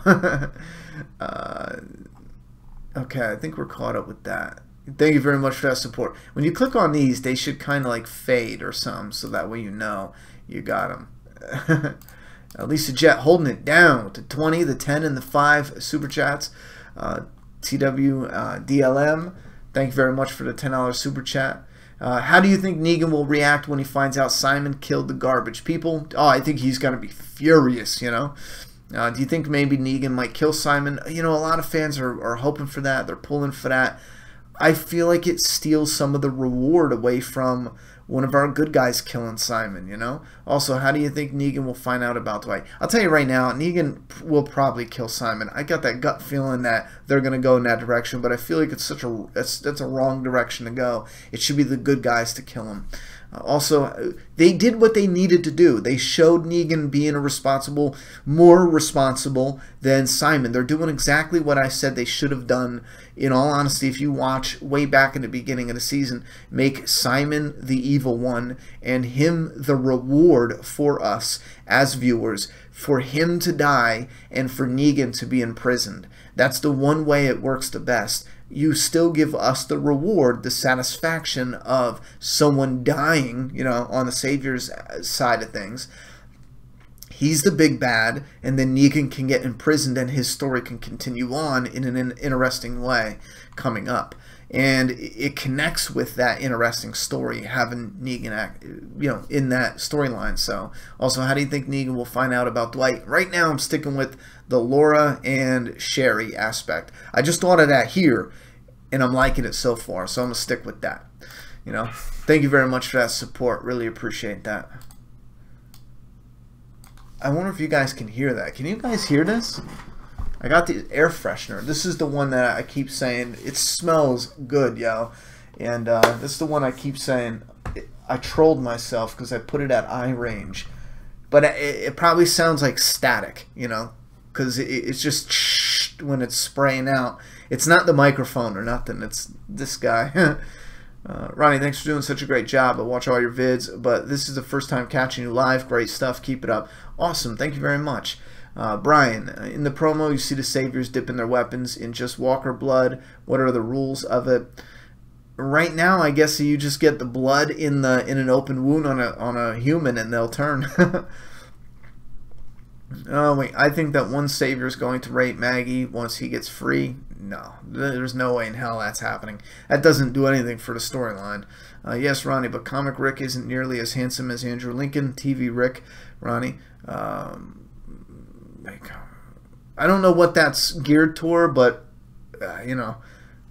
Okay, I think we're caught up with that. Thank you very much for that support. When you click on these, they should kind of like fade or something, so that way you got them. Lisa Jet holding it down with the 20, the 10, and the 5 super chats. DLM, thank you very much for the $10 super chat. How do you think Negan will react when he finds out Simon killed the garbage people? Oh, I think he's going to be furious, Do you think maybe Negan might kill Simon? A lot of fans are hoping for that. They're pulling for that. I feel like it steals some of the reward away from one of our good guys killing Simon, Also, how do you think Negan will find out about Dwight? I'll tell you right now, Negan will probably kill Simon. I got that gut feeling that they're going to go in that direction, but I feel like it's that's a wrong direction to go. It should be the good guys to kill him. Also, they did what they needed to do. They showed Negan being more responsible than Simon. They're doing exactly what I said they should have done. In all honesty, if you watch way back in the beginning of the season, make Simon the evil one and him the reward for us as viewers, for him to die and for Negan to be imprisoned. That's the one way it works the best. You still give us the reward, the satisfaction of someone dying, on the Savior's side of things. he's the big bad, and then Negan can get imprisoned and his story can continue on in an interesting way coming up. And it connects with that interesting story, having Negan act, in that storyline. So, also, how do you think Negan will find out about Dwight? Right now, I'm sticking with the Laura and Sherry aspect. I just thought of that here, and I'm liking it so far, so I'm going to stick with that. Thank you very much for that support. Really appreciate that. I wonder if you guys can hear that. Can you guys hear this? I got the air freshener. This is the one that I keep saying, it smells good, yo. And this is the one I keep saying, I trolled myself because I put it at eye range. But it probably sounds like static, because it's just when it's spraying out. It's not the microphone or nothing. It's this guy. Ronnie, thanks for doing such a great job. I watch all your vids, but this is the first time catching you live. Great stuff. Keep it up. Awesome. Thank you very much. Brian, in the promo, you see the Saviors dipping their weapons in just Walker blood. What are the rules of it? Right now, I guess you just get the blood in an open wound on a human, and they'll turn. Oh wait, I think that one Savior is going to rape Maggie once he gets free. No, there's no way in hell that's happening. That doesn't do anything for the storyline. Yes, Ronnie, but comic Rick isn't nearly as handsome as Andrew Lincoln. TV Rick, Ronnie. I don't know what that's geared toward, but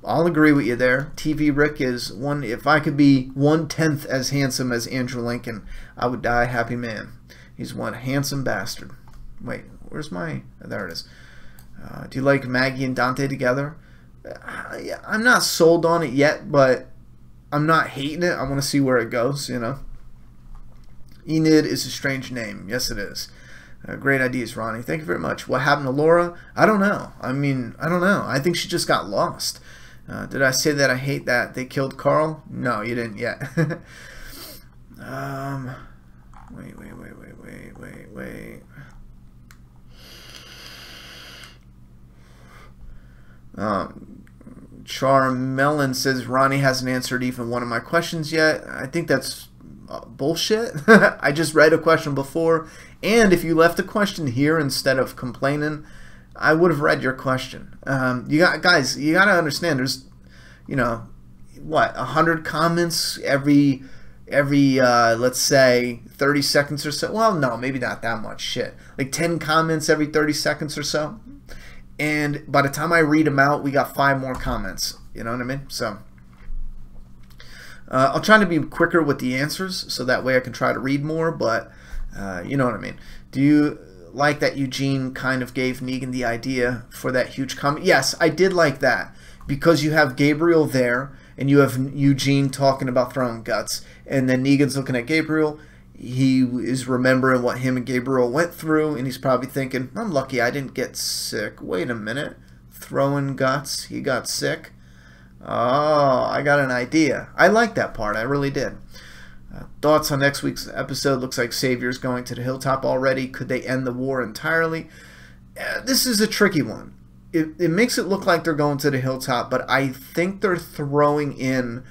I'll agree with you there. TV Rick is one. If I could be 1/10 as handsome as Andrew Lincoln, I would die a happy man. He's one handsome bastard. Wait, where's my... There it is. Do you like Maggie and Dante together? I'm not sold on it yet, but I'm not hating it. I want to see where it goes, Enid is a strange name. Yes, it is. Great ideas, Ronnie. Thank you very much. What happened to Laura? I don't know. I don't know. I think she just got lost. Did I say that I hate that they killed Carl? No, you didn't yet. Wait. Charmelon says Ronnie hasn't answered even one of my questions yet. I think that's bullshit. I just read a question before, and if you left a question here instead of complaining, I would have read your question. Guys, you got to understand, there's, what, 100 comments every let's say 30 seconds or so. Well, no, maybe not that much. Shit, like 10 comments every 30 seconds or so. And by the time I read them out, we got 5 more comments. You know what I mean? So I'll try to be quicker with the answers, so that way I can try to read more. But you know what I mean. Do you like that Eugene kind of gave Negan the idea for that huge comment? Yes, I did like that, because you have Gabriel there, and you have Eugene talking about throwing guts, and then Negan's looking at Gabriel. He is remembering what him and Gabriel went through, and he's probably thinking, I'm lucky I didn't get sick. Wait a minute. Throwing guts, he got sick? Oh, I got an idea. I like that part. I really did. Thoughts on next week's episode? Looks like Savior's going to the hilltop already. Could they end the war entirely? This is a tricky one. It makes it look like they're going to the hilltop, but I think they're throwing in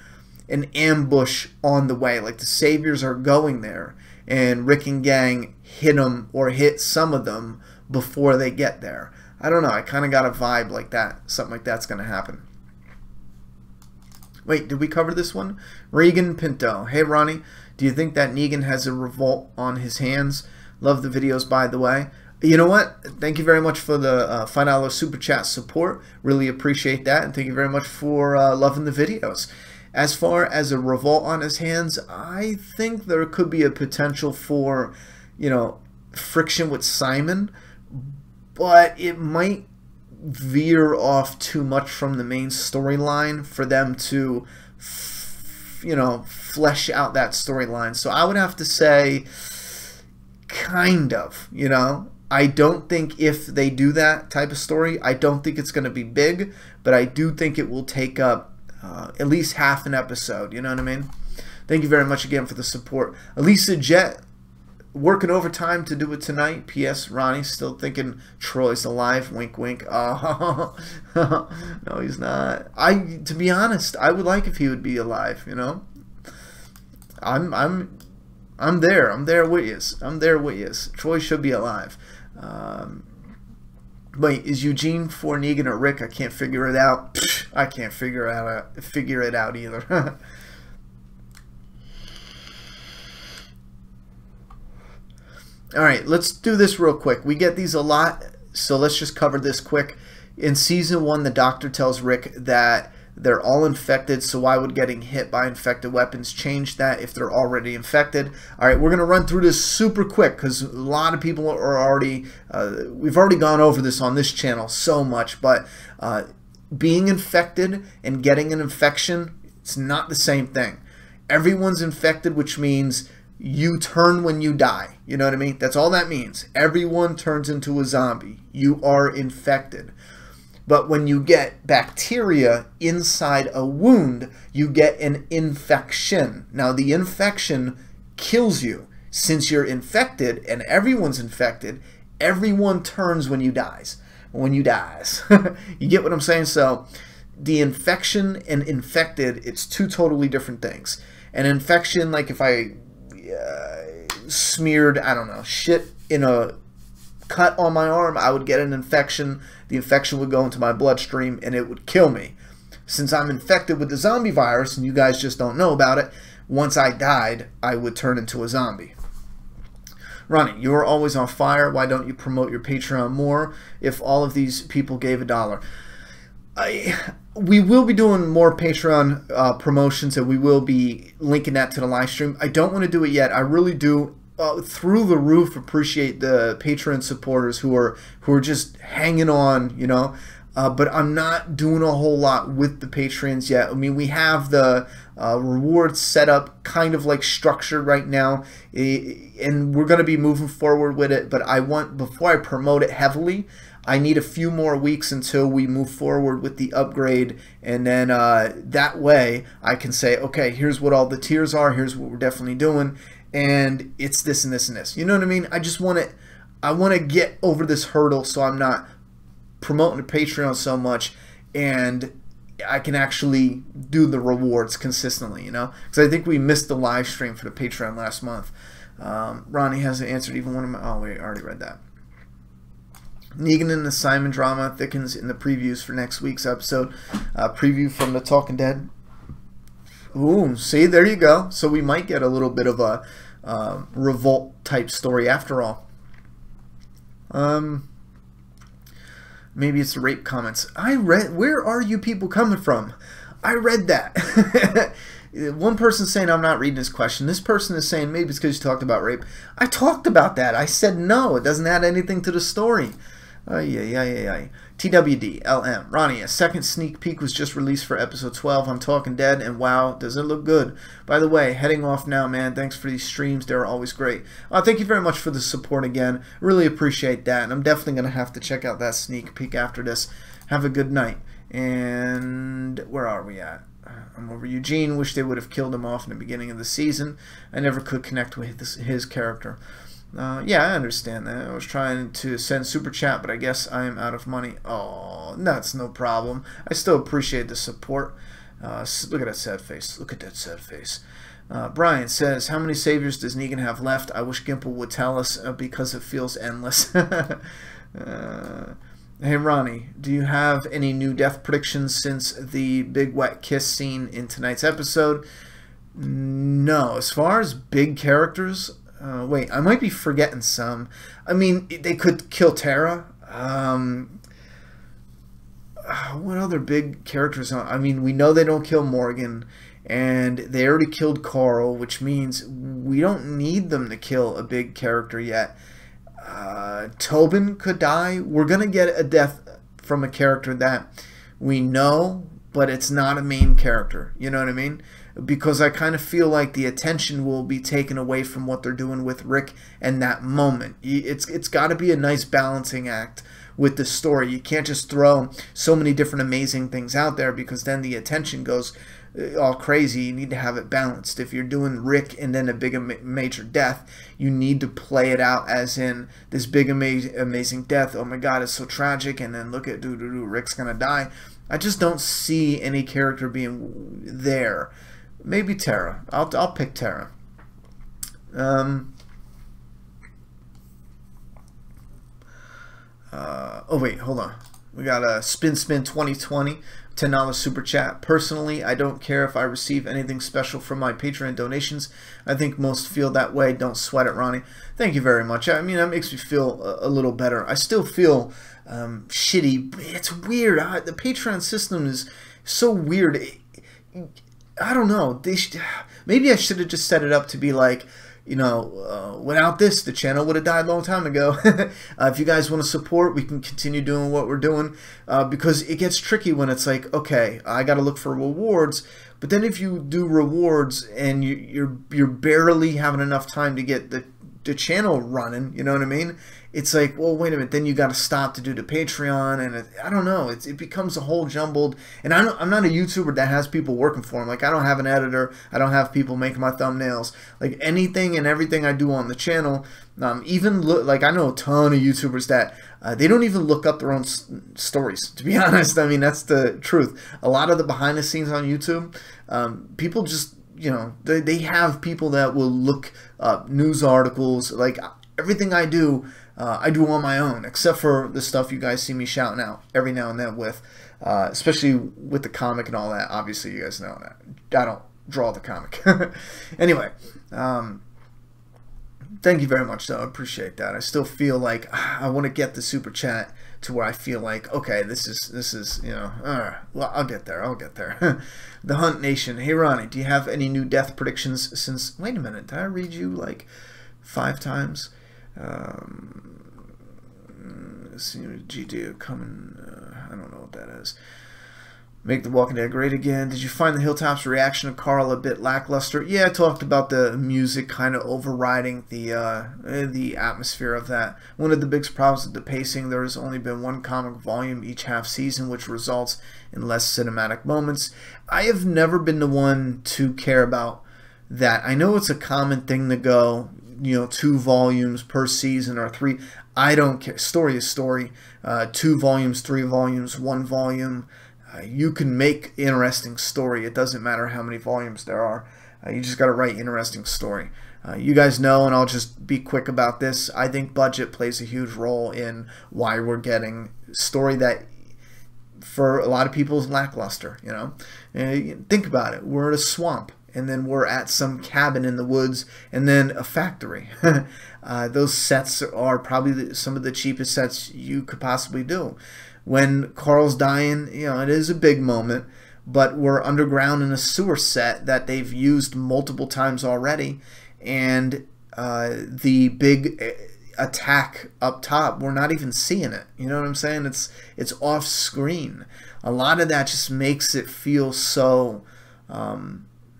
an ambush on the way. Like the Saviors are going there, and Rick and gang hit them, or hit some of them before they get there. I don't know. I kind of got a vibe like that. Something like that's going to happen. Wait, did we cover this one? Regan Pinto. Hey, Ronnie, do you think that Negan has a revolt on his hands? Love the videos, by the way. You know what? Thank you very much for the $5 Super Chat support. Really appreciate that. And thank you very much for loving the videos. As far as a revolt on his hands, I think there could be a potential for, friction with Simon. But it might veer off too much from the main storyline for them to, flesh out that storyline. So I would have to say, kind of, I don't think if they do that type of story, I don't think it's going to be big, but I do think it will take up at least half an episode, you know what I mean? Thank you very much again for the support. Elisa Jet, working overtime to do it tonight. P.S. Ronnie still thinking Troy's alive. Wink, wink. Oh, no, he's not. To be honest, I would like if he would be alive. I'm I'm there. I'm there with you. I'm there with you. Troy should be alive. Wait, is Eugene for Negan or Rick? I can't figure it out. I can't figure it out either. All right, let's do this real quick. We get these a lot, so let's just cover this quick. In season 1, the Doctor tells Rick that they're all infected, so why would getting hit by infected weapons change that if they're already infected? All right, we're going to run through this super quick because a lot of people are already, we've already gone over this on this channel so much, but being infected and getting an infection, it's not the same thing. Everyone's infected, which means you turn when you die. You know what I mean? That's all that means. Everyone turns into a zombie. You are infected. But when you get bacteria inside a wound, you get an infection. Now, the infection kills you. Since you're infected and everyone's infected, everyone turns when you dies. When you dies. You get what I'm saying? So, the infection and infected, it's two totally different things. An infection, like if I smeared, I don't know, shit in a cut on my arm, I would get an infection. The infection would go into my bloodstream and it would kill me. Since I'm infected with the zombie virus and you guys just don't know about it, once I died, I would turn into a zombie. Ronnie, you're always on fire. Why don't you promote your Patreon more if all of these people gave $1? We will be doing more Patreon promotions, and we will be linking that to the live stream. I don't want to do it yet. I really do through the roof appreciate the Patreon supporters who are just hanging on, you know. But I'm not doing a whole lot with the Patreons yet. I mean, we have the rewards set up kind of like structured right now, and we're going to be moving forward with it. But I want, before I promote it heavily, I need a few more weeks until we move forward with the upgrade, and then that way I can say, okay, here's what all the tiers are, here's what we're definitely doing, and it's this and this and this. You know what I mean? I just want to, I want to get over this hurdle so I'm not promoting the Patreon so much, and I can actually do the rewards consistently, you know? Because I think we missed the live stream for the Patreon last month. Ronnie hasn't answered even one of my, oh wait, I already read that. Negan and the Simon drama thickens in the previews for next week's episode. Preview from the Talking Dead. Ooh, see, there you go. So we might get a little bit of a revolt type story after all. Maybe it's the rape comments. I read, where are you people coming from? I read that. One person saying I'm not reading this question. This person is saying maybe it's because you talked about rape. I talked about that. I said no. It doesn't add anything to the story. TWD, LM. Ronnie, a second sneak peek was just released for episode 12. I'm Talking Dead, and wow, does it look good. By the way, heading off now, man. Thanks for these streams. They're always great. Thank you very much for the support again. Really appreciate that, and I'm definitely going to have to check out that sneak peek after this. Have a good night. And where are we at? I'm over Eugene. Wish they would have killed him off in the beginning of the season. I never could connect with his character. Yeah, I understand that. I was trying to send super chat, but I guess I am out of money. Oh, that's no problem. I still appreciate the support. Look at that sad face. Look at that sad face. Brian says, how many saviors does Negan have left? I wish Gimple would tell us because it feels endless. Hey, Ronnie, do you have any new death predictions since the big wet kiss scene in tonight's episode? No. As far as big characters... wait, I might be forgetting some. I mean, they could kill Tara. What other big characters? I mean, we know they don't kill Morgan, and they already killed Carl, which means we don't need them to kill a big character yet. Tobin could die. We're going to get a death from a character that we know, but it's not a main character. You know what I mean? Because I kind of feel like the attention will be taken away from what they're doing with Rick and that moment. It's got to be a nice balancing act with the story. You can't just throw so many different amazing things out there, because then the attention goes all crazy. You need to have it balanced. If you're doing Rick and then a big major death, you need to play it out as in this big amazing death. Oh my god, it's so tragic, and then look at Rick's gonna die. I just don't see any character being there. Maybe Tara. I'll pick Tara. Oh wait, hold on. We got a Spin 2020 $10 super chat. Personally, I don't care if I receive anything special from my Patreon donations. I think most feel that way. Don't sweat it, Ronnie. Thank you very much. I mean, that makes me feel a little better. I still feel shitty. It's weird. The Patreon system is so weird. I don't know. Maybe I should have just set it up to be like, you know, without this, the channel would have died a long time ago. If you guys want to support, we can continue doing what we're doing, because it gets tricky when it's like, okay, I got to look for rewards, but then if you do rewards and you're barely having enough time to get the channel running, you know what I mean? It's like, well, wait a minute, then you got to stop to do the Patreon, and I don't know, it becomes a whole jumbled, and I'm not a YouTuber that has people working for him. Like, I don't have an editor, I don't have people making my thumbnails. Like, anything and everything I do on the channel, even like, I know a ton of YouTubers that they don't even look up their own stories, to be honest. I mean, that's the truth. A lot of the behind the scenes on YouTube, people just, you know, they have people that will look up news articles. Like, everything I do on my own, except for the stuff you guys see me shouting out every now and then with, especially with the comic and all that. Obviously, you guys know that I don't draw the comic. Anyway, thank you very much, though. I appreciate that. I still feel like I want to get the super chat to where I feel like, okay, this is you know, well, I'll get there. I'll get there. The Hunt Nation. Hey, Ronnie, do you have any new death predictions since? Wait a minute, did I read you like 5 times? GD coming, I don't know what that is. Make The Walking Dead great again. Did you find the Hilltop's reaction to Carl a bit lackluster? Yeah, I talked about the music kind of overriding the atmosphere of that. One of the biggest problems with the pacing, there has only been one comic volume each half season, which results in less cinematic moments. I have never been the one to care about that. I know it's a common thing to go, you know, 2 volumes per season or 3. I don't care. Story is story. 2 volumes, 3 volumes, 1 volume. You can make interesting story. It doesn't matter how many volumes there are. You just got to write interesting story. You guys know, and I'll just be quick about this, I think budget plays a huge role in why we're getting story that for a lot of people is lackluster, you know. Think about it. We're in a swamp, and then we're at some cabin in the woods, and then a factory. Those sets are probably some of the cheapest sets you could possibly do. When Carl's dying, you know, it is a big moment, but we're underground in a sewer set that they've used multiple times already, and the big attack up top, we're not even seeing it. You know what I'm saying? It's off screen. A lot of that just makes it feel so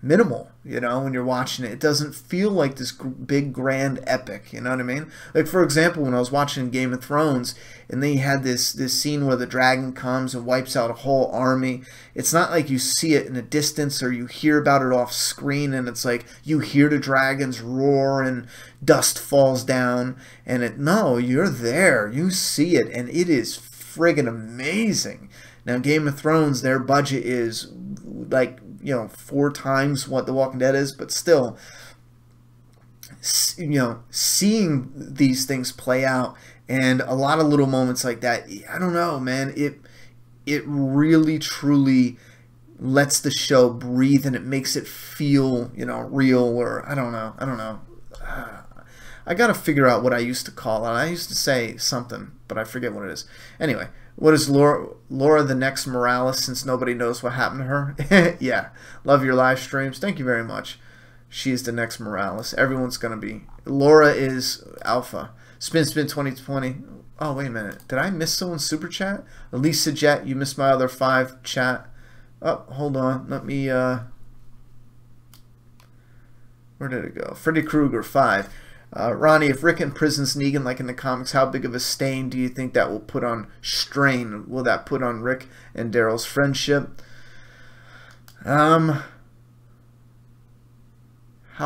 minimal, you know, when you're watching it. It doesn't feel like this big grand epic, you know what I mean? Like, for example, when I was watching Game of Thrones and they had this scene where the dragon comes and wipes out a whole army, it's not like you see it in a distance or you hear about it off screen and it's like you hear the dragons roar and dust falls down, and no, you're there, you see it, and it is friggin' amazing. Now, Game of Thrones, their budget is like, you know, 4 times what The Walking Dead is, but still, you know, seeing these things play out and a lot of little moments like that, I don't know, man, it really truly lets the show breathe, and it makes it feel, you know, real, or I don't know. I gotta figure out what I used to call it. I used to say something, but I forget what it is. Anyway, what is Laura the next Morales, since nobody knows what happened to her? Yeah, love your live streams. Thank you very much. She is the next Morales. Everyone's gonna be. Laura is Alpha. Spin 2020. Oh, wait a minute. Did I miss someone's super chat? Elisa Jet, you missed my other 5 chat. Oh, hold on. Let me, where did it go? Freddy Krueger, 5. Ronnie, if Rick in prison's Negan like in the comics, how big of a stain do you think that will put on strain? Will that put on Rick and Daryl's friendship? How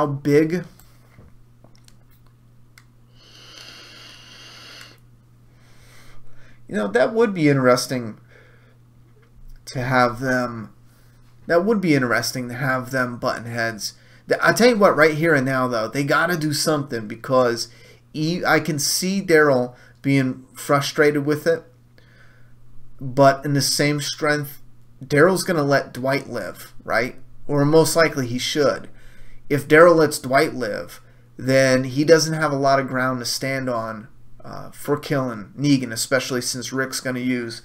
big? You know, that would be interesting to have them. That would be interesting to have them button heads. I tell you what, right here and now, though, they got to do something because I can see Daryl being frustrated with it, but in the same strength, Daryl's going to let Dwight live, right? Or most likely he should. If Daryl lets Dwight live, then he doesn't have a lot of ground to stand on for killing Negan, especially since Rick's going to use,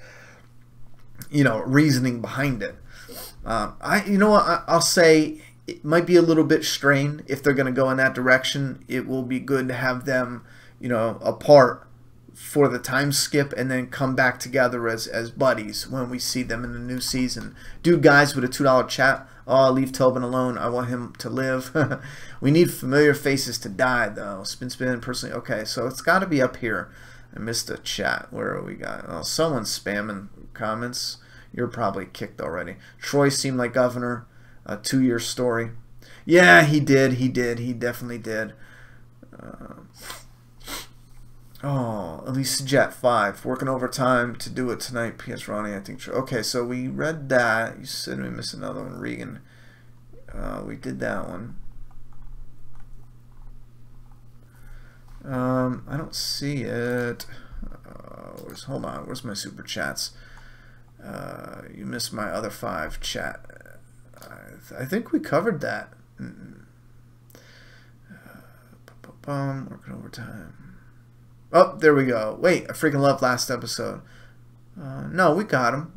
reasoning behind it. You know what? I'll say it might be a little bit strained if they're going to go in that direction. It will be good to have them, apart for the time skip and then come back together as buddies when we see them in the new season. Dude, guys, with a $2 chat. Oh, leave Tobin alone. I want him to live. We need familiar faces to die, though. Spin, personally. Okay, so it's got to be up here. I missed a chat. Where are we got? Oh, someone's spamming comments. You're probably kicked already. Troy seemed like governor. A 2-year story. Yeah, he did. He definitely did. At least Jet 5. Working overtime to do it tonight. P.S. Ronnie, I think. Okay, so we read that. You said we missed another one. Regan. We did that one. I don't see it. Hold on. Where's my super chats? You missed my other 5 chat. I think we covered that. Working overtime. Oh, there we go. Wait, I freaking love last episode. No, we got him.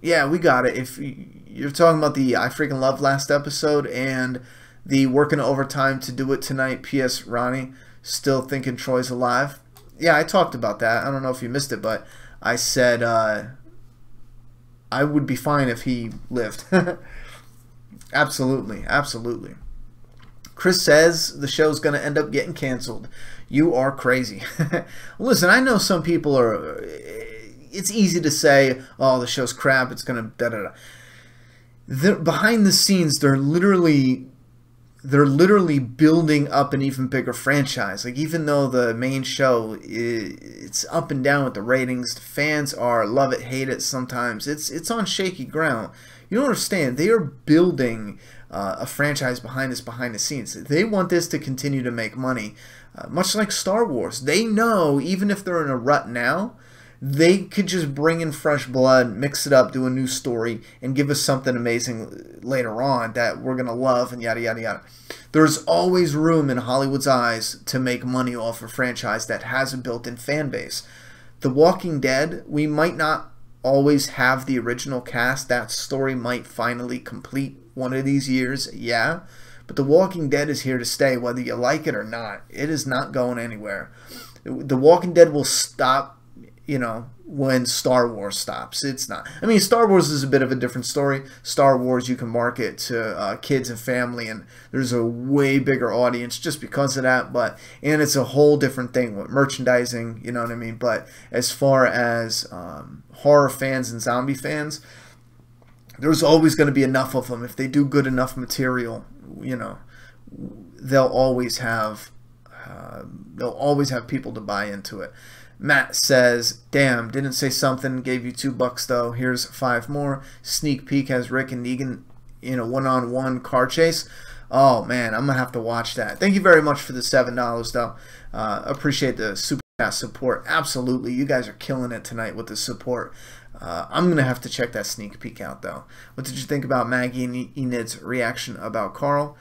Yeah, we got it. If you're talking about the I freaking love last episode and the working overtime to do it tonight, P.S. Ronnie, still thinking Troy's alive. Yeah, I talked about that. I don't know if you missed it, but I said I would be fine if he lived. Absolutely. Chris says the show's going to end up getting canceled. You are crazy. Listen, I know some people are... It's easy to say, oh, the show's crap, it's going to da-da-da. Behind the scenes, they're literally building up an even bigger franchise. Like, even though the main show, it's up and down with the ratings, the fans are love it, hate it sometimes. It's on shaky ground. You don't understand. They are building a franchise behind the scenes. They want this to continue to make money. Much like Star Wars. They know, even if they're in a rut now, they could just bring in fresh blood, mix it up, do a new story, and give us something amazing later on that we're going to love, and yada, yada, yada. There's always room in Hollywood's eyes to make money off a franchise that has a built-in fan base. The Walking Dead, we might not always have the original cast. That story might finally complete one of these years, yeah. But The Walking Dead is here to stay, whether you like it or not. It is not going anywhere. The Walking Dead will stop, when Star Wars stops. It's not. I mean, Star Wars is a bit of a different story. Star Wars, you can market to kids and family, and there's a way bigger audience just because of that. And it's a whole different thing with merchandising, you know what I mean? But as far as horror fans and zombie fans, there's always going to be enough of them. If they do good enough material, they'll always have people to buy into it. Matt says, damn, didn't say something, gave you $2 though. Here's 5 more. Sneak peek has Rick and Negan in a one-on-one car chase. Oh man, I'm gonna have to watch that. Thank you very much for the $7 though. Appreciate the super chat support. Absolutely, you guys are killing it tonight with the support. I'm gonna have to check that sneak peek out though. What did you think about Maggie and Enid's reaction about Carl?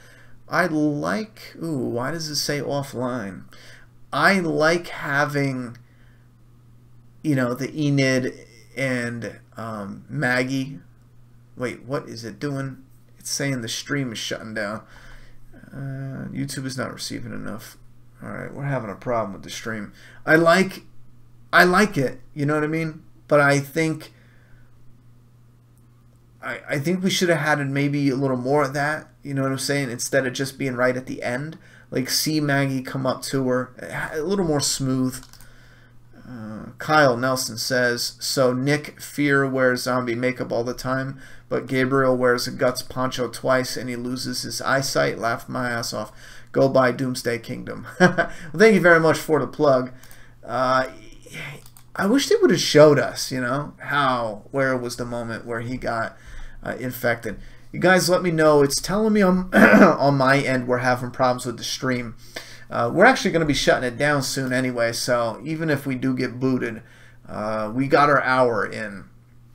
I like. Ooh, why does it say offline? I like having, the Enid and Maggie. Wait, what is it doing? It's saying the stream is shutting down. YouTube is not receiving enough. All right, we're having a problem with the stream. I like it. You know what I mean? But I think we should have had maybe a little more of that. You know what I'm saying? Instead of just being right at the end, like see Maggie come up to her, a little more smooth. Kyle Nelson says, so Nick Fear wears zombie makeup all the time, but Gabriel wears a guts poncho twice and he loses his eyesight. Laughed my ass off. Go buy Doomsday Kingdom. Well, thank you very much for the plug. I wish they would have showed us, where was the moment where he got infected. You guys let me know. It's telling me on, on my end we're having problems with the stream. We're actually going to be shutting it down soon anyway, so even if we do get booted, we got our hour in.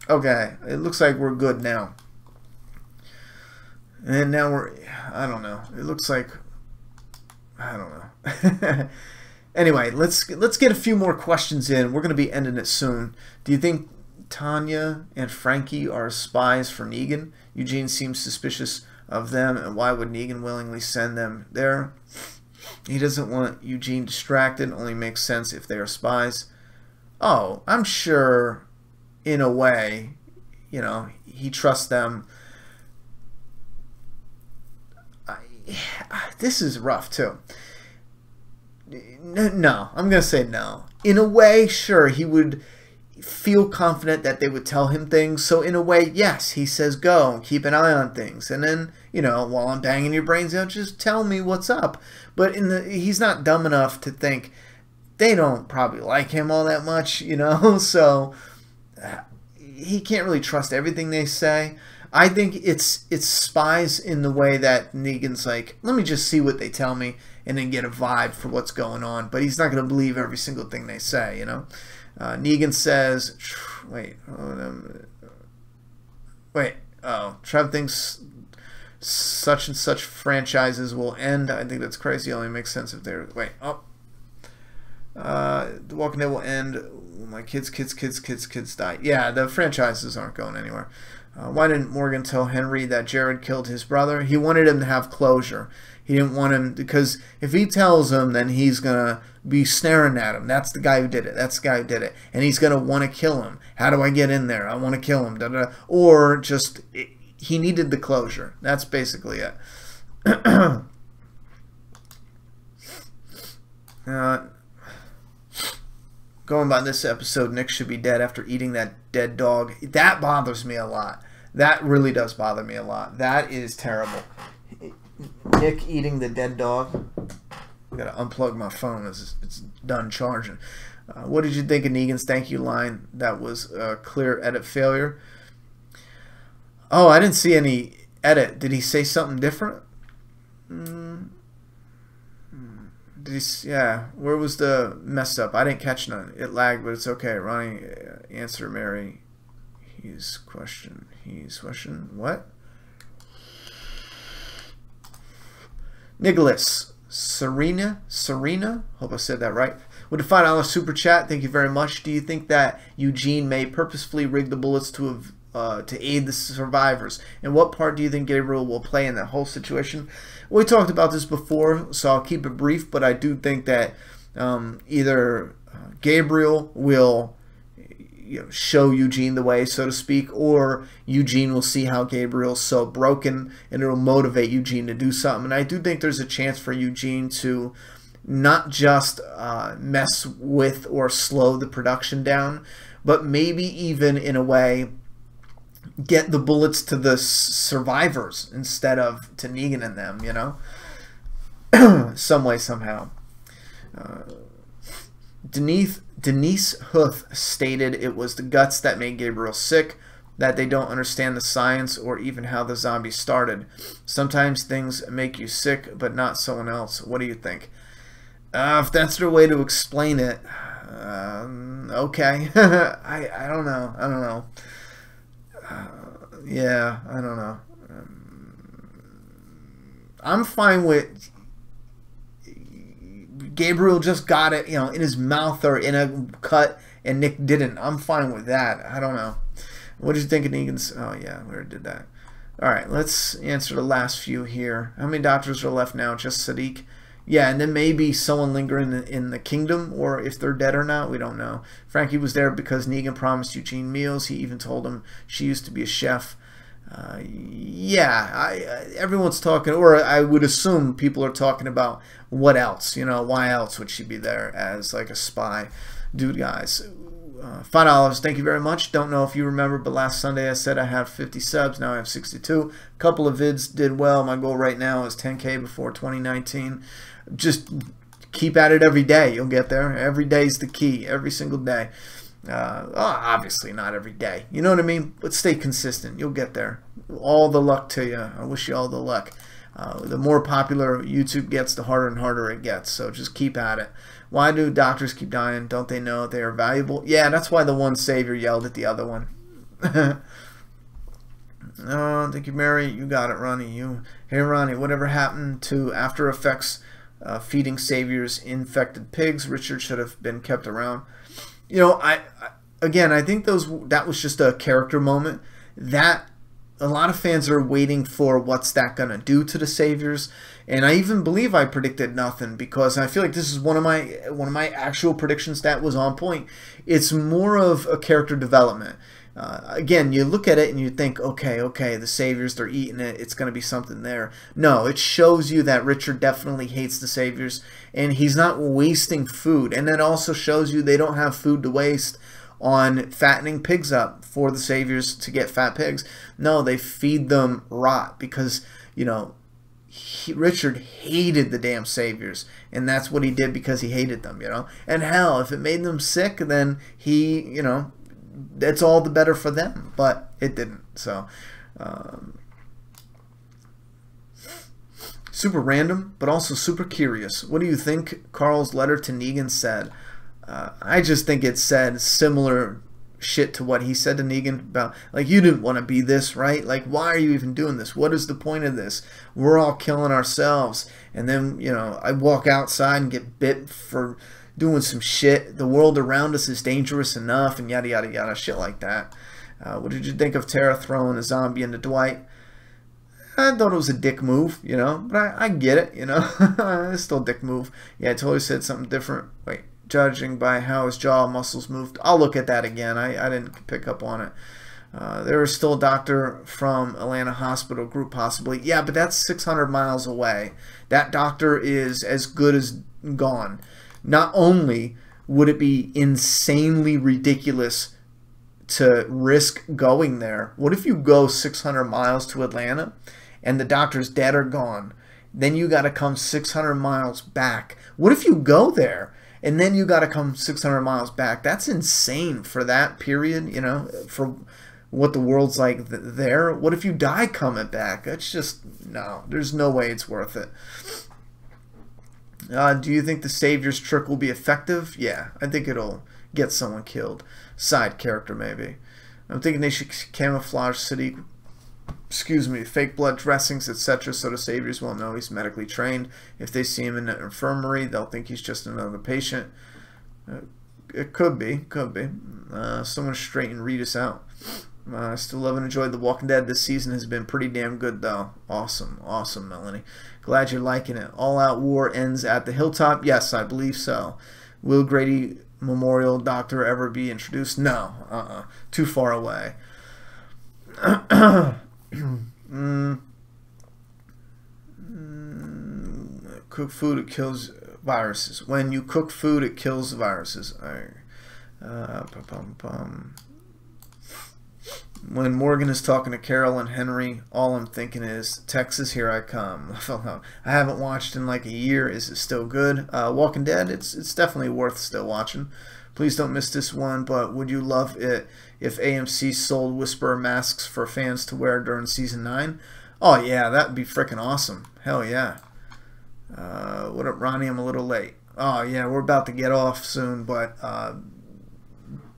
Okay, it looks like we're good now. And now I don't know. It looks like, I don't know. Anyway, let's get a few more questions in. We're going to be ending it soon. Do you think Tanya and Frankie are spies for Negan? Eugene seems suspicious of them, and why would Negan willingly send them there? He doesn't want Eugene distracted. Only makes sense if they are spies. Oh, I'm sure, in a way, he trusts them. This is rough too. No, I'm gonna say no. In a way, sure, he would feel confident that they would tell him things. So in a way, yes, he says go, keep an eye on things, and then while I'm banging your brains out, just tell me what's up. But he's not dumb enough to think they don't probably like him all that much, So he can't really trust everything they say. I think it's spies in the way that Negan's like, let me just see what they tell me and then get a vibe for what's going on. But he's not going to believe every single thing they say, Negan says, Trev thinks such and such franchises will end. I think that's crazy. It only makes sense if they're, The Walking Dead will end. My kids die. Yeah, the franchises aren't going anywhere. Why didn't Morgan tell Henry that Jared killed his brother? He wanted him to have closure. He didn't want him, because if he tells him, then he's going to be staring at him. That's the guy who did it. That's the guy who did it. And he's going to want to kill him. How do I get in there? I want to kill him. Da, da, da. Or just, he needed the closure. That's basically it. Going by this episode, Nick should be dead after eating that dead dog. That bothers me a lot. That really does bother me a lot. That is terrible. Nick eating the dead dog. I gotta unplug my phone as it's done charging. What did you think of Negan's thank you line? That was a clear edit failure. Oh, I didn't see any edit. Did he say something different? Yeah, where was the messed up? I didn't catch none. It lagged, but it's okay. Ronnie, answer Mary. He's question. What? Nicholas. Serena? Hope I said that right. With a $5 super chat, thank you very much. Do you think that Eugene may purposefully rig the bullets to aid the survivors? And what part do you think Gabriel will play in that whole situation? We talked about this before, so I'll keep it brief, but I do think that either Gabriel will show Eugene the way, so to speak, or Eugene will see how Gabriel's so broken and it'll motivate Eugene to do something. And I do think there's a chance for Eugene to not just mess with or slow the production down, but maybe even in a way get the bullets to the survivors instead of to Negan and them, some way, somehow. Denise Huth stated it was the guts that made Gabriel sick, that they don't understand the science or even how the zombie started. Sometimes things make you sick, but not someone else. What do you think? If that's their way to explain it, okay. I don't know. Yeah, I don't know. I'm fine with Gabriel just got it, in his mouth or in a cut, and Nick didn't. I'm fine with that. I don't know. What did you think of Negan's? Oh, yeah, we already did that. All right, let's answer the last few here. How many doctors are left now? Just Sadiq? Yeah, and then maybe someone lingering in the kingdom, or if they're dead or not, we don't know. Frankie was there because Negan promised Eugene meals. He even told him she used to be a chef. Yeah, everyone's talking, or I would assume people are talking about what else, why else would she be there as like a spy? Dude, guys, $5, thank you very much. Don't know if you remember, but last Sunday I said I have 50 subs, now I have 62. A couple of vids did well. My goal right now is 10K before 2019. Just keep at it every day, you'll get there. Every day is the key, every single day. Obviously not every day. You know what I mean? But stay consistent. You'll get there. All the luck to you. I wish you all the luck. The more popular YouTube gets, the harder and harder it gets. So just keep at it. Why do doctors keep dying? Don't they know they are valuable? Yeah, that's why the one savior yelled at the other one. Oh, thank you, Mary. You got it, Ronnie. Hey, Ronnie, whatever happened to After Effects feeding saviors infected pigs? Richard should have been kept around. You know, again, I think that was just a character moment. That a lot of fans are waiting for what's that gonna do to the saviors, and I even believe I predicted nothing, because I feel like this is one of my actual predictions that was on point. It's more of a character development. Again, you look at it and you think, okay, the saviors, they're eating it, it's going to be something there. No, it shows you that Richard definitely hates the saviors, and he's not wasting food. And it also shows you they don't have food to waste on fattening pigs up for the saviors to get fat pigs. No, they feed them rot, because, you know, Richard hated the damn saviors, and that's what he did, because he hated them, you know. And hell, if it made them sick, then he, you know, that's all the better for them, but it didn't. So super random, but also super curious. What do you think Carl's letter to Negan said? I just think it said similar shit to what he said to Negan about, like, you didn't want to be this, right? Like, why are you even doing this? What is the point of this? We're all killing ourselves. And then, you know, I walk outside and get bit for doing some shit. The world around us is dangerous enough, and yada yada yada, shit like that. What did you think of Tara throwing a zombie into Dwight? I thought it was a dick move, you know, but I get it, you know. It's still a dick move. Yeah, I totally said something different. Wait, judging by how his jaw muscles moved. I'll look at that again. I didn't pick up on it. There is still a doctor from Atlanta Hospital Group, possibly. Yeah, but that's 600 miles away. That doctor is as good as gone. Not only would it be insanely ridiculous to risk going there, what if you go 600 miles to Atlanta and the doctor's dead or gone? Then you got to come 600 miles back. What if you go there and then you got to come 600 miles back? That's insane for that period, you know, for what the world's like there. What if you die coming back? That's just, no, there's no way it's worth it. Do you think the Savior's trick will be effective? Yeah, I think it'll get someone killed. Side character, maybe. I'm thinking they should camouflage city, fake blood dressings, etc., so the Saviors won't know he's medically trained. If they see him in the infirmary, they'll think he's just another patient. It could be. Someone straighten Reedus out. I still love and enjoy The Walking Dead. This season has been pretty damn good, though. Awesome, Melanie. Glad you're liking it. All Out War ends at the hilltop? Yes, I believe so. Will Grady Memorial Doctor ever be introduced? No. Too far away. Cook food, it kills viruses. When you cook food, it kills viruses. When Morgan is talking to Carol and Henry, all I'm thinking is, Texas, here I come. I haven't watched in like a year. Is it still good? Walking Dead, it's definitely worth still watching. Please don't miss this one, but would you love it if AMC sold Whisperer masks for fans to wear during Season 9? Oh yeah, that would be freaking awesome. Hell yeah. What up, Ronnie? I'm a little late. Oh yeah, we're about to get off soon, but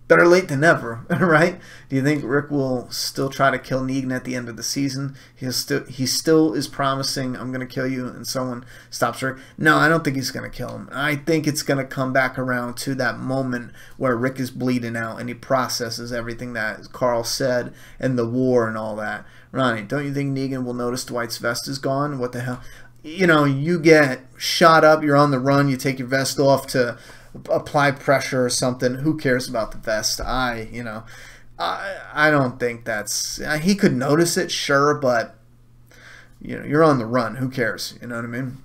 better late than never, right? Do you think Rick will still try to kill Negan at the end of the season? He still is promising, I'm going to kill you, and someone stops Rick. No, I don't think he's going to kill him. I think it's going to come back around to that moment where Rick is bleeding out and he processes everything that Carl said and the war and all that. Ronnie, don't you think Negan will notice Dwight's vest is gone? What the hell? You know, you get shot up, you're on the run, you take your vest off to apply pressure or something. Who cares about the vest? I don't think that's, he could notice it, sure, but you know, you're on the run. Who cares? You know what I mean?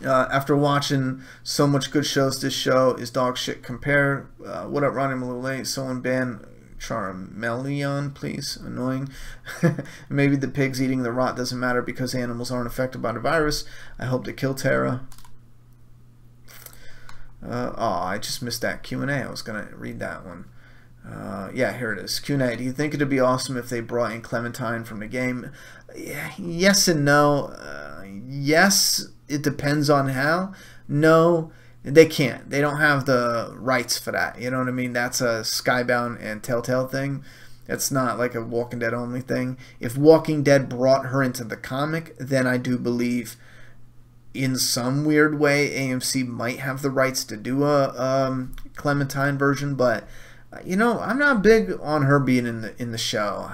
After watching so much good shows, this show is dog shit compared. What up, Ronnie? I'm a little late. Someone ban Charmeleon, please. Annoying. Maybe the pigs eating the rot doesn't matter because animals aren't affected by the virus. I hope to kill Tara. Oh, I just missed that Q&A. I was going to read that one. Yeah, here it is. Q&A. Do you think it'd be awesome if they brought in Clementine from the game? Yes and no. Yes, it depends on how. No, they can't. They don't have the rights for that. You know what I mean? That's a Skybound and Telltale thing. It's not like a Walking Dead only thing. If Walking Dead brought her into the comic, then I do believe in some weird way AMC might have the rights to do a Clementine version, but you know, I'm not big on her being in the show.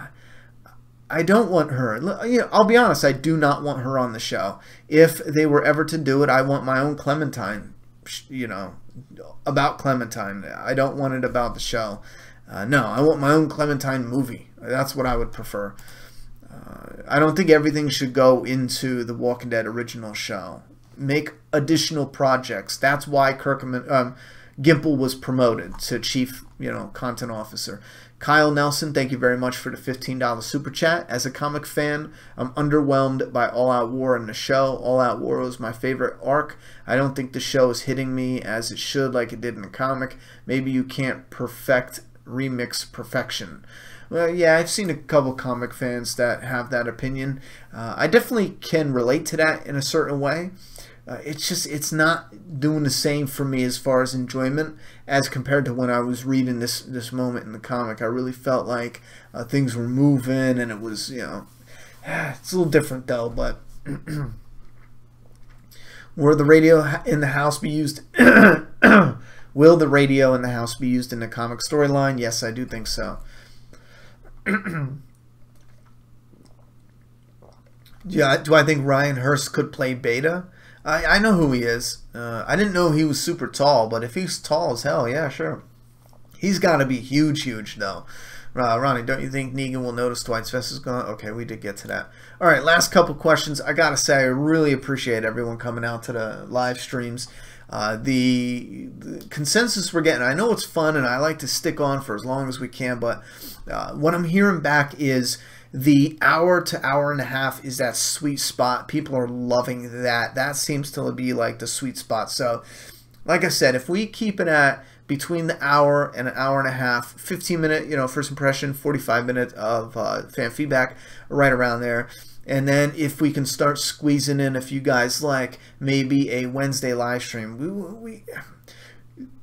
I don't want her. You know, I'll be honest, I do not want her on the show. If they were ever to do it, I want my own Clementine, you know, about Clementine. I don't want it about the show. No, I want my own Clementine movie. That's what I would prefer. I don't think everything should go into the Walking Dead original show. Make additional projects. That's why Gimple was promoted to chief, you know, content officer. Kyle Nelson, thank you very much for the $15 super chat. As a comic fan, I'm underwhelmed by All Out War in the show. All Out War was my favorite arc. I don't think the show is hitting me as it should like it did in the comic. Maybe you can't remix perfection. Well, yeah, I've seen a couple comic fans that have that opinion. I definitely can relate to that in a certain way. It's not doing the same for me as far as enjoyment as compared to when I was reading this moment in the comic. I really felt like things were moving, and it was, you know, it's a little different though. But will the radio in the house be used? Will the radio in the house be used in the comic storyline? Yes, I do think so. Yeah, do I think Ryan Hurst could play Beta? I know who he is. I didn't know he was super tall, but if he's tall as hell, yeah, sure. He's got to be huge, though. Ronnie, don't you think Negan will notice Dwight's vest is gone? Okay, we did get to that. All right, last couple questions. I got to say, I really appreciate everyone coming out to the live streams. The consensus we're getting, I know it's fun, and I like to stick on for as long as we can, but what I'm hearing back is the hour to hour and a half is that sweet spot. People are loving that. That seems to be like the sweet spot. So, like I said, if we keep it at between the hour and an hour and a half, 15-minute, you know, first impression, 45 minutes of fan feedback, right around there. And then if we can start squeezing in, if you guys like, maybe a Wednesday live stream,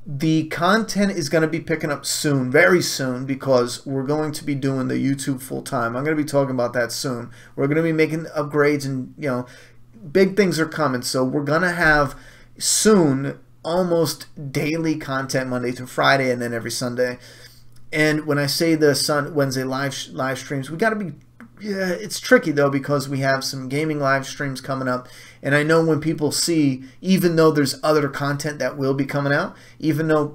the content is going to be picking up soon, very soon, because we're going to be doing the YouTube full time. I'm going to be talking about that soon. We're going to be making upgrades, and you know, big things are coming. So we're going to have soon almost daily content Monday through Friday, and then every Sunday. And when I say the Wednesday live streams, we got to be. Yeah, it's tricky though, because we have some gaming live streams coming up, and I know when people see, even though there's other content that will be coming out, even though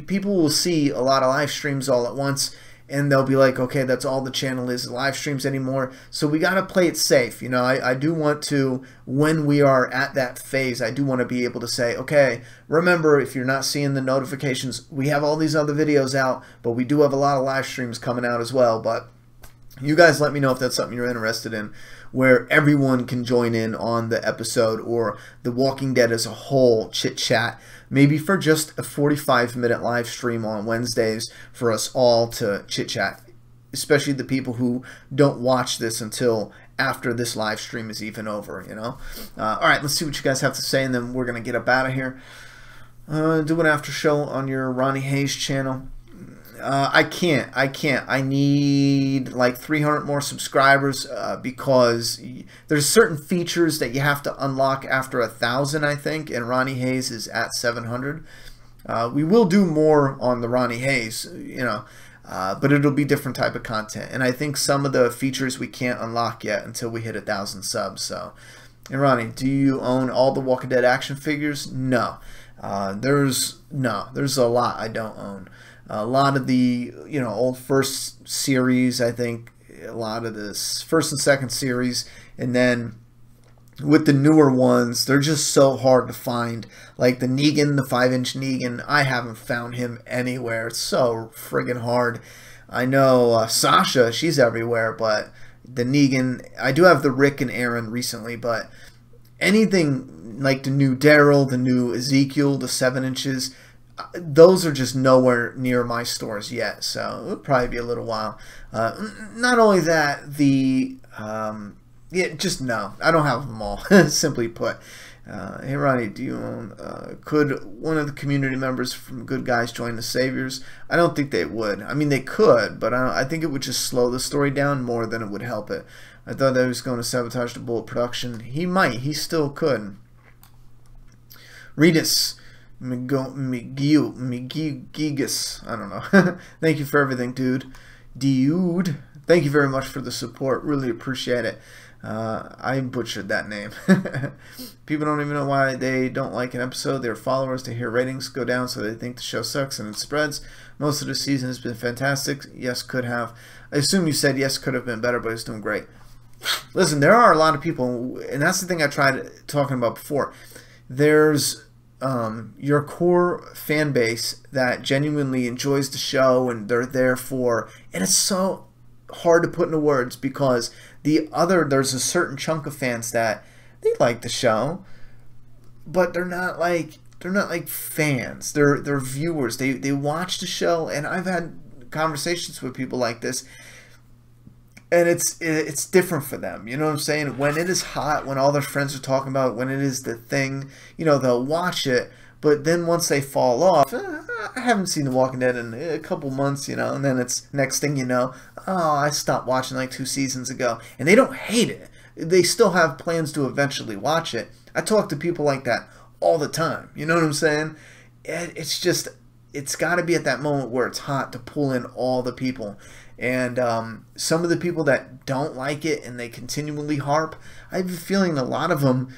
people will see a lot of live streams all at once, and they'll be like, okay, that's all the channel is live streams anymore. So we got to play it safe. You know, I do want to, when we are at that phase, I do want to be able to say, okay, remember, if you're not seeing the notifications, we have all these other videos out, but we do have a lot of live streams coming out as well. But you guys let me know if that's something you're interested in, where everyone can join in on the episode or The Walking Dead as a whole chit-chat, maybe for just a 45-minute live stream on Wednesdays for us all to chit-chat, especially the people who don't watch this until after this live stream is even over, you know? All right, let's see what you guys have to say, and then we're going to get up out of here. Do an after show on your Ronnie Hayes channel. I can't. I need like 300 more subscribers because there's certain features that you have to unlock after 1,000, I think, and Ronnie Hayes is at 700. We will do more on the Ronnie Hayes, you know, but it'll be different type of content. And I think some of the features we can't unlock yet until we hit 1,000 subs. So, and Ronnie, do you own all the Walking Dead action figures? No. There's a lot I don't own. A lot of the, you know, old first series, I think, a lot of this first and second series, and then with the newer ones, they're just so hard to find. Like the Negan, the 5-inch Negan, I haven't found him anywhere. It's so friggin' hard. I know Sasha, she's everywhere, but the Negan, I do have the Rick and Aaron recently, but anything like the new Daryl, the new Ezekiel, the 7 inches, those are just nowhere near my stores yet, so it'll probably be a little while. Not only that, yeah, just no, I don't have them all. Simply put. Hey Ronnie, do you own? Could one of the community members from Good Guys join the Saviors? I don't think they would. I mean, they could, but I think it would just slow the story down more than it would help it. I thought that he was going to sabotage the Bullet production. He might. He still could. Redis. Gigas. I don't know. Thank you for everything, dude. Dude. Thank you very much for the support. Really appreciate it. I butchered that name. People don't even know why they don't like an episode. Their followers to hear ratings go down, so they think the show sucks and it spreads. Most of the season has been fantastic. Yes, could have. I assume you said yes, could have been better, but it's doing great. Listen, there are a lot of people, and that's the thing I tried talking about before. There's your core fan base that genuinely enjoys the show and they're there for, and it's so hard to put into words because there's a certain chunk of fans that they like the show, but they're not like fans. They're viewers. They watch the show, and I've had conversations with people like this, and it's different for them. You know what I'm saying? When it is hot, when all their friends are talking about it, when it is the thing, you know, they'll watch it. But then once they fall off, I haven't seen The Walking Dead in a couple months, you know, and then it's next thing you know, oh, I stopped watching like 2 seasons ago. And they don't hate it. They still have plans to eventually watch it. I talk to people like that all the time. You know what I'm saying? It's just, it's got to be at that moment where it's hot to pull in all the people. And some of the people that don't like it and they continually harp, I have a feeling a lot of them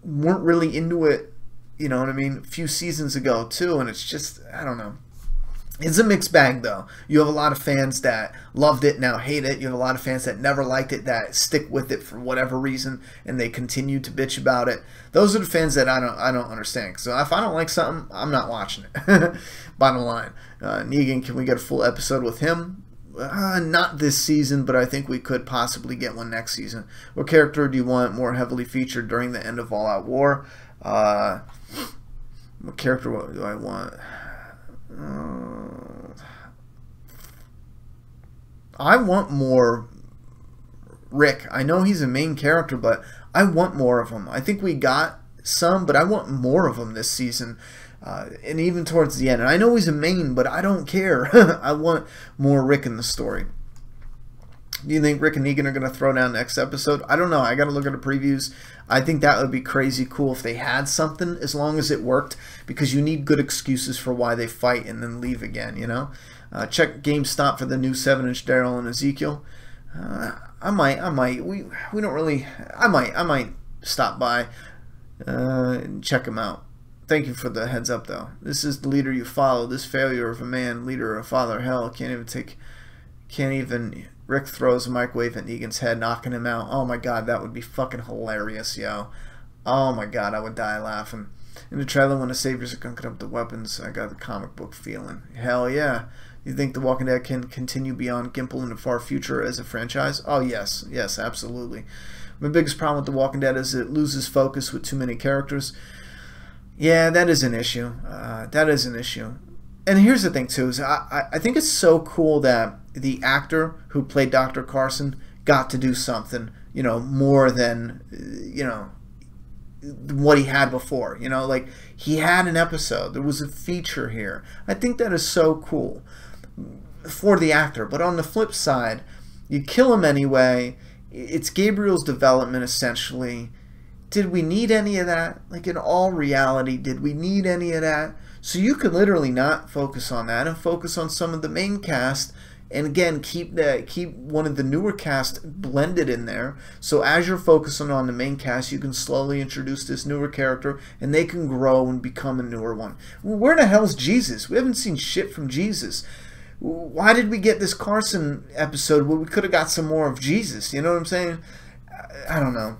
weren't really into it, you know what I mean, a few seasons ago too, and it's just, I don't know. It's a mixed bag though. You have a lot of fans that loved it, now hate it. You have a lot of fans that never liked it, that stick with it for whatever reason, and they continue to bitch about it. Those are the fans that I don't understand. So if I don't like something, I'm not watching it. Bottom line. Negan, can we get a full episode with him? Not this season, but I think we could possibly get one next season. What character do you want more heavily featured during the end of All Out War? What character do I want? I want more Rick. I know he's a main character, but I want more of him. I think we got some, but I want more of him this season. And even towards the end. And I know he's a main, but I don't care. I want more Rick in the story. Do you think Rick and Negan are going to throw down next episode? I don't know. I got to look at the previews. I think that would be crazy cool if they had something, as long as it worked, because you need good excuses for why they fight and then leave again, you know? Check GameStop for the new 7-inch Daryl and Ezekiel. I might. We don't really. I might stop by and check them out. Thank you for the heads up, though. This is the leader you follow. This failure of a man, leader of father, hell, can't even. Rick throws a microwave at Negan's head, knocking him out. Oh my god, that would be fucking hilarious, yo. Oh my god, I would die laughing. In the trailer, when the Saviors are gunking up the weapons, I got the comic book feeling. Hell yeah. You think The Walking Dead can continue beyond Gimple in the far future as a franchise? Oh yes, yes, absolutely. My biggest problem with The Walking Dead is it loses focus with too many characters. Yeah, that is an issue. That is an issue. And here's the thing too, is I think it's so cool that the actor who played Dr. Carson got to do something, you know, more than, you know, what he had before. You know, like, he had an episode. There was a feature here. I think that is so cool for the actor. But on the flip side, you kill him anyway. It's Gabriel's development, essentially. Did we need any of that? Like, in all reality, did we need any of that? So you could literally not focus on that and focus on some of the main cast, and again keep one of the newer cast blended in there. So as you're focusing on the main cast, you can slowly introduce this newer character, and they can grow and become a newer one. Where the hell's Jesus? We haven't seen shit from Jesus. Why did we get this Carson episode where we could have got some more of Jesus? You know what I'm saying? I don't know.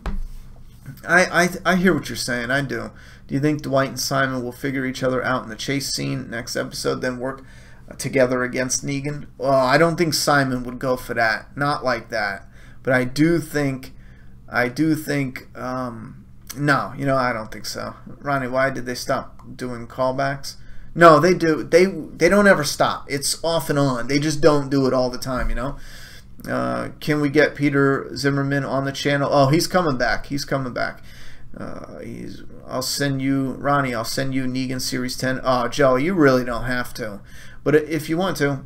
I hear what you're saying. I do. Do you think Dwight and Simon will figure each other out in the chase scene next episode, then work together against Negan? Well, I don't think Simon would go for that. Not like that. But I do think No, you know, I don't think so. Ronnie, why did they stop doing callbacks? No, they do. They don't ever stop. It's off and on. They just don't do it all the time, you know. Can we get Peter Zimmerman on the channel? Oh, he's coming back. He's coming back. I'll send you, Ronnie, I'll send you Negan Series 10. Oh, Joe, you really don't have to. But if you want to,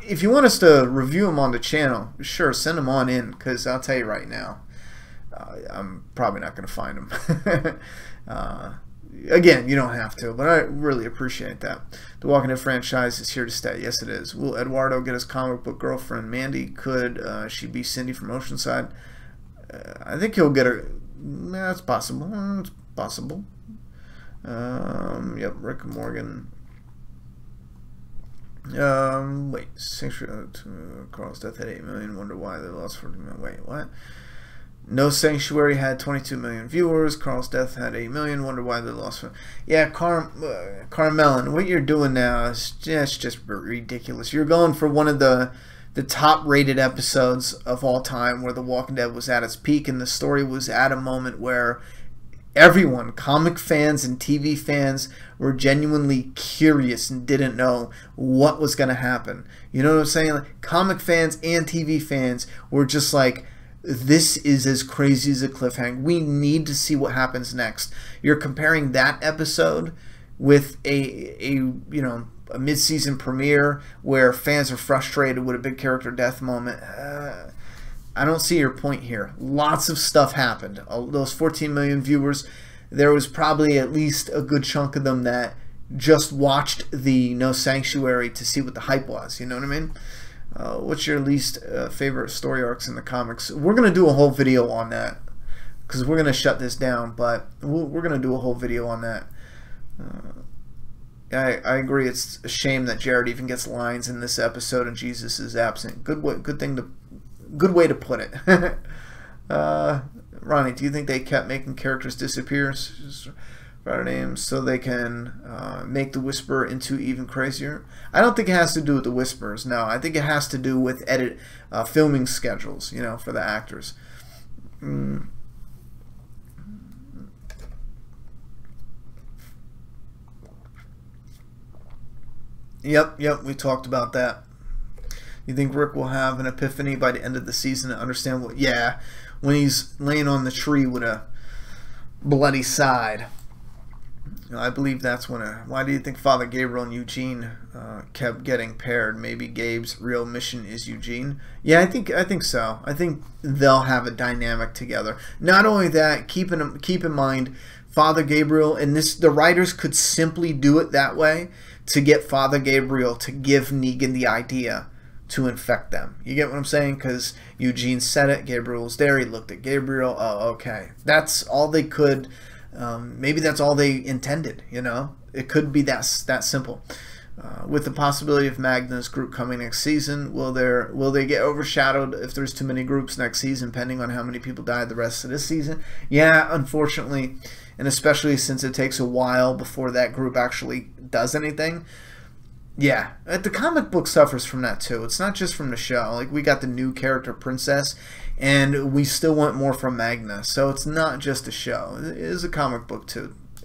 if you want us to review him on the channel, sure, send him on in, because I'll tell you right now, I'm probably not going to find him. Again, you don't have to, but I really appreciate that. The Walking Dead franchise is here to stay. Yes, it is. Will Eduardo get his comic book girlfriend, Mandy? Could she be Cindy from Oceanside? I think he'll get her. That's possible. It's possible. Yep, Rick Morgan. Wait, Carl's Death had 8 million. Wonder why they lost 40 million. Wait, what? No Sanctuary had 22 million viewers. Carl's Death had 8 million. Wonder why they lost. Yeah, Carmelin, what you're doing now is just ridiculous. You're going for one of the top-rated episodes of all time, where The Walking Dead was at its peak, and the story was at a moment where everyone, comic fans and TV fans, were genuinely curious and didn't know what was going to happen. You know what I'm saying? Like, comic fans and TV fans were just like, this is as crazy as a cliffhanger. We need to see what happens next. You're comparing that episode with a mid-season premiere where fans are frustrated with a big character death moment. I don't see your point here. Lots of stuff happened. Those 14 million viewers, there was probably at least a good chunk of them that just watched the No Sanctuary to see what the hype was. You know what I mean? What's your least favorite story arcs in the comics? We're going to do a whole video on that, because we're going to shut this down, but we're going to do a whole video on that. I agree. It's a shame that Jared even gets lines in this episode and Jesus is absent. Good way to put it. Ronnie, do you think they kept making characters disappear names so they can make the Whisperer into even crazier? I don't think it has to do with the Whisperers. No, I think it has to do with filming schedules, you know, for the actors. Yep, we talked about that. You think Rick will have an epiphany by the end of the season and understand what? Yeah, when he's laying on the tree with a bloody side. I believe that's when. Why do you think Father Gabriel and Eugene kept getting paired? Maybe Gabe's real mission is Eugene. Yeah, I think so. I think they'll have a dynamic together. Not only that, keep in mind, Father Gabriel and the writers could simply do it that way to get Father Gabriel to give Negan the idea to infect them. You get what I'm saying? Because Eugene said it, Gabriel was there, he looked at Gabriel, oh, okay. That's all they could, maybe that's all they intended, you know? It could be that simple. With the possibility of Magna's group coming next season, will they get overshadowed if there's too many groups next season, depending on how many people die the rest of this season? Yeah, unfortunately, and especially since it takes a while before that group actually does anything. Yeah, the comic book suffers from that too. It's not just from the show. Like, we got the new character Princess, and we still want more from Magna. So it's not just a show. It is a comic book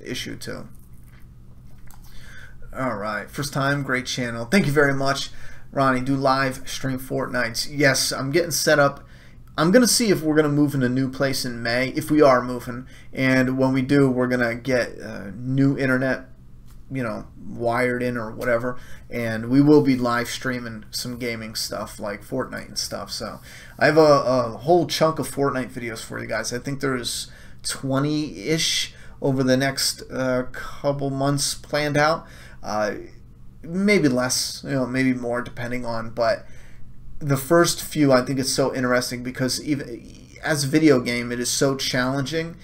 issue too. All right, first time, great channel. Thank you very much, Ronnie. Do live stream Fortnite. Yes, I'm getting set up. I'm gonna see if we're gonna move in a new place in May. If we are moving, and when we do, we're gonna get new internet, you know, wired in or whatever, and we will be live streaming some gaming stuff like Fortnite and stuff. So I have a whole chunk of Fortnite videos for you guys. I think there's 20-ish over the next couple months planned out. Maybe less, you know, maybe more, depending on, but the first few, I think it's so interesting because even as a video game, it is so challenging.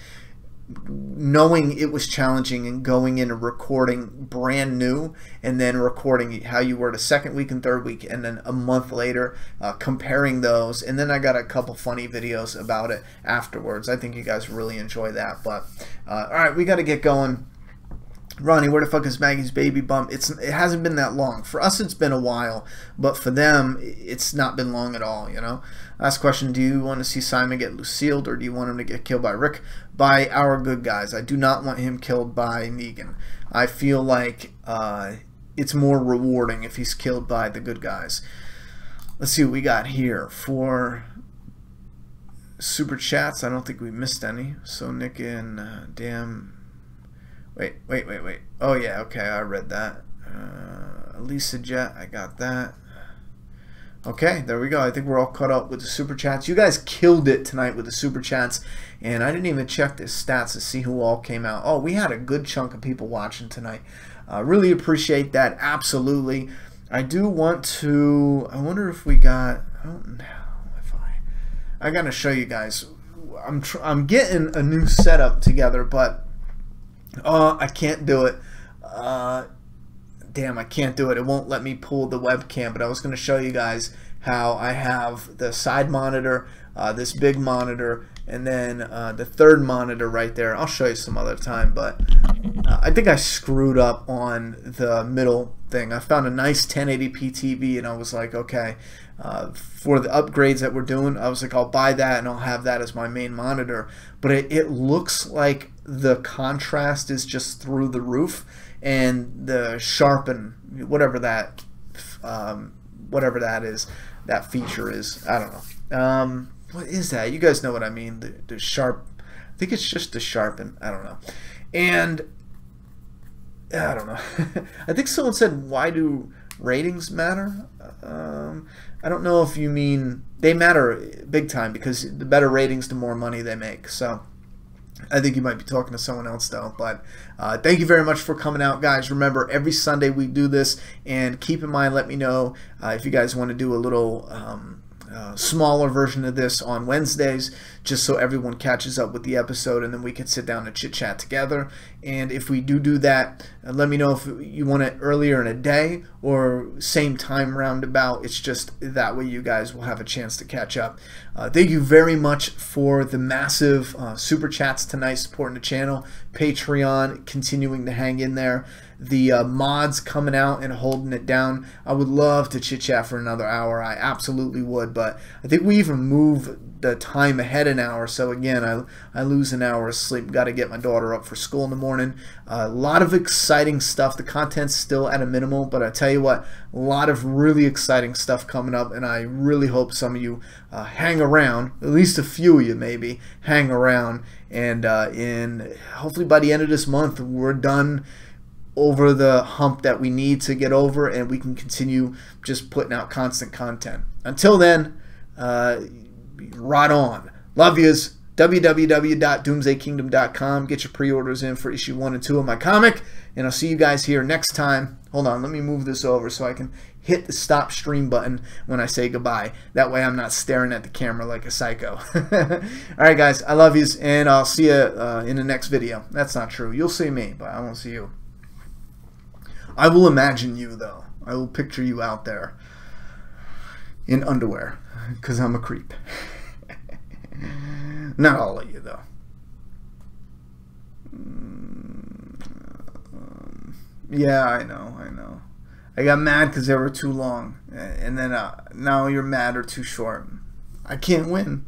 Knowing it was challenging and going in and recording brand new, and then recording how you were the second week and third week, and then a month later comparing those, and then I got a couple funny videos about it afterwards. I think you guys really enjoy that. But all right, we got to get going. Ronnie, where the fuck is Maggie's baby bump? It hasn't been that long. For us, it's been a while, but for them, it's not been long at all, you know? Last question, do you want to see Simon get Lucille, or do you want him to get killed by Rick? By our good guys. I do not want him killed by Negan. I feel like it's more rewarding if he's killed by the good guys. Let's see what we got here. For super chats, I don't think we missed any. So Nick and damn... Wait. Oh, yeah, okay, I read that. Lisa Jet, I got that. Okay, there we go. I think we're all caught up with the super chats. You guys killed it tonight with the super chats, and I didn't even check the stats to see who all came out. Oh, we had a good chunk of people watching tonight. Really appreciate that, absolutely. I do want to... I wonder if we got... I don't know if I got to show you guys. I'm getting a new setup together, but... I can't do it. Damn, I can't do it. It won't let me pull the webcam, but I was going to show you guys how I have the side monitor, this big monitor, and then the third monitor right there. I'll show you some other time, but I think I screwed up on the middle thing. I found a nice 1080p TV, and I was like, okay, for the upgrades that we're doing, I was like, I'll buy that, and I'll have that as my main monitor. But it looks like the contrast is just through the roof, and the sharpen, whatever that is, that feature is, I don't know. What is that? You guys know what I mean. The sharp, I think it's just the sharpen. I don't know. And I don't know. I think someone said, why do ratings matter? I don't know if you mean they matter big time, because the better ratings, the more money they make. So I think you might be talking to someone else though. But thank you very much for coming out, guys. Remember, every Sunday we do this, and keep in mind, let me know if you guys want to do a little smaller version of this on Wednesdays, just so everyone catches up with the episode, and then we can sit down and chit chat together. And if we do that, let me know if you want it earlier in a day or same time roundabout. It's just that way you guys will have a chance to catch up. Thank you very much for the massive super chats tonight supporting the channel. Patreon continuing to hang in there. The mods coming out and holding it down. I would love to chit chat for another hour. I absolutely would, but I think we even move the time ahead an hour. So again, I lose an hour of sleep. Got to get my daughter up for school in the morning. A lot of exciting stuff. The content's still at a minimal, but I tell you what, a lot of really exciting stuff coming up, and I really hope some of you hang around. At least a few of you maybe hang around, and hopefully by the end of this month we're done over the hump that we need to get over, and we can continue just putting out constant content. Until then, right on. Love yous. www.doomsdaykingdom.com. Get your pre-orders in for issue 1 and 2 of my comic, and I'll see you guys here next time. Hold on, let me move this over so I can hit the stop stream button when I say goodbye. That way I'm not staring at the camera like a psycho. Alright guys, I love yous, and I'll see you in the next video. That's not true. You'll see me, but I won't see you. I will imagine you, though. I will picture you out there in underwear, because I'm a creep. Not all of you, though. Yeah, I know. I got mad because they were too long, and then now you're mad or too short. I can't win.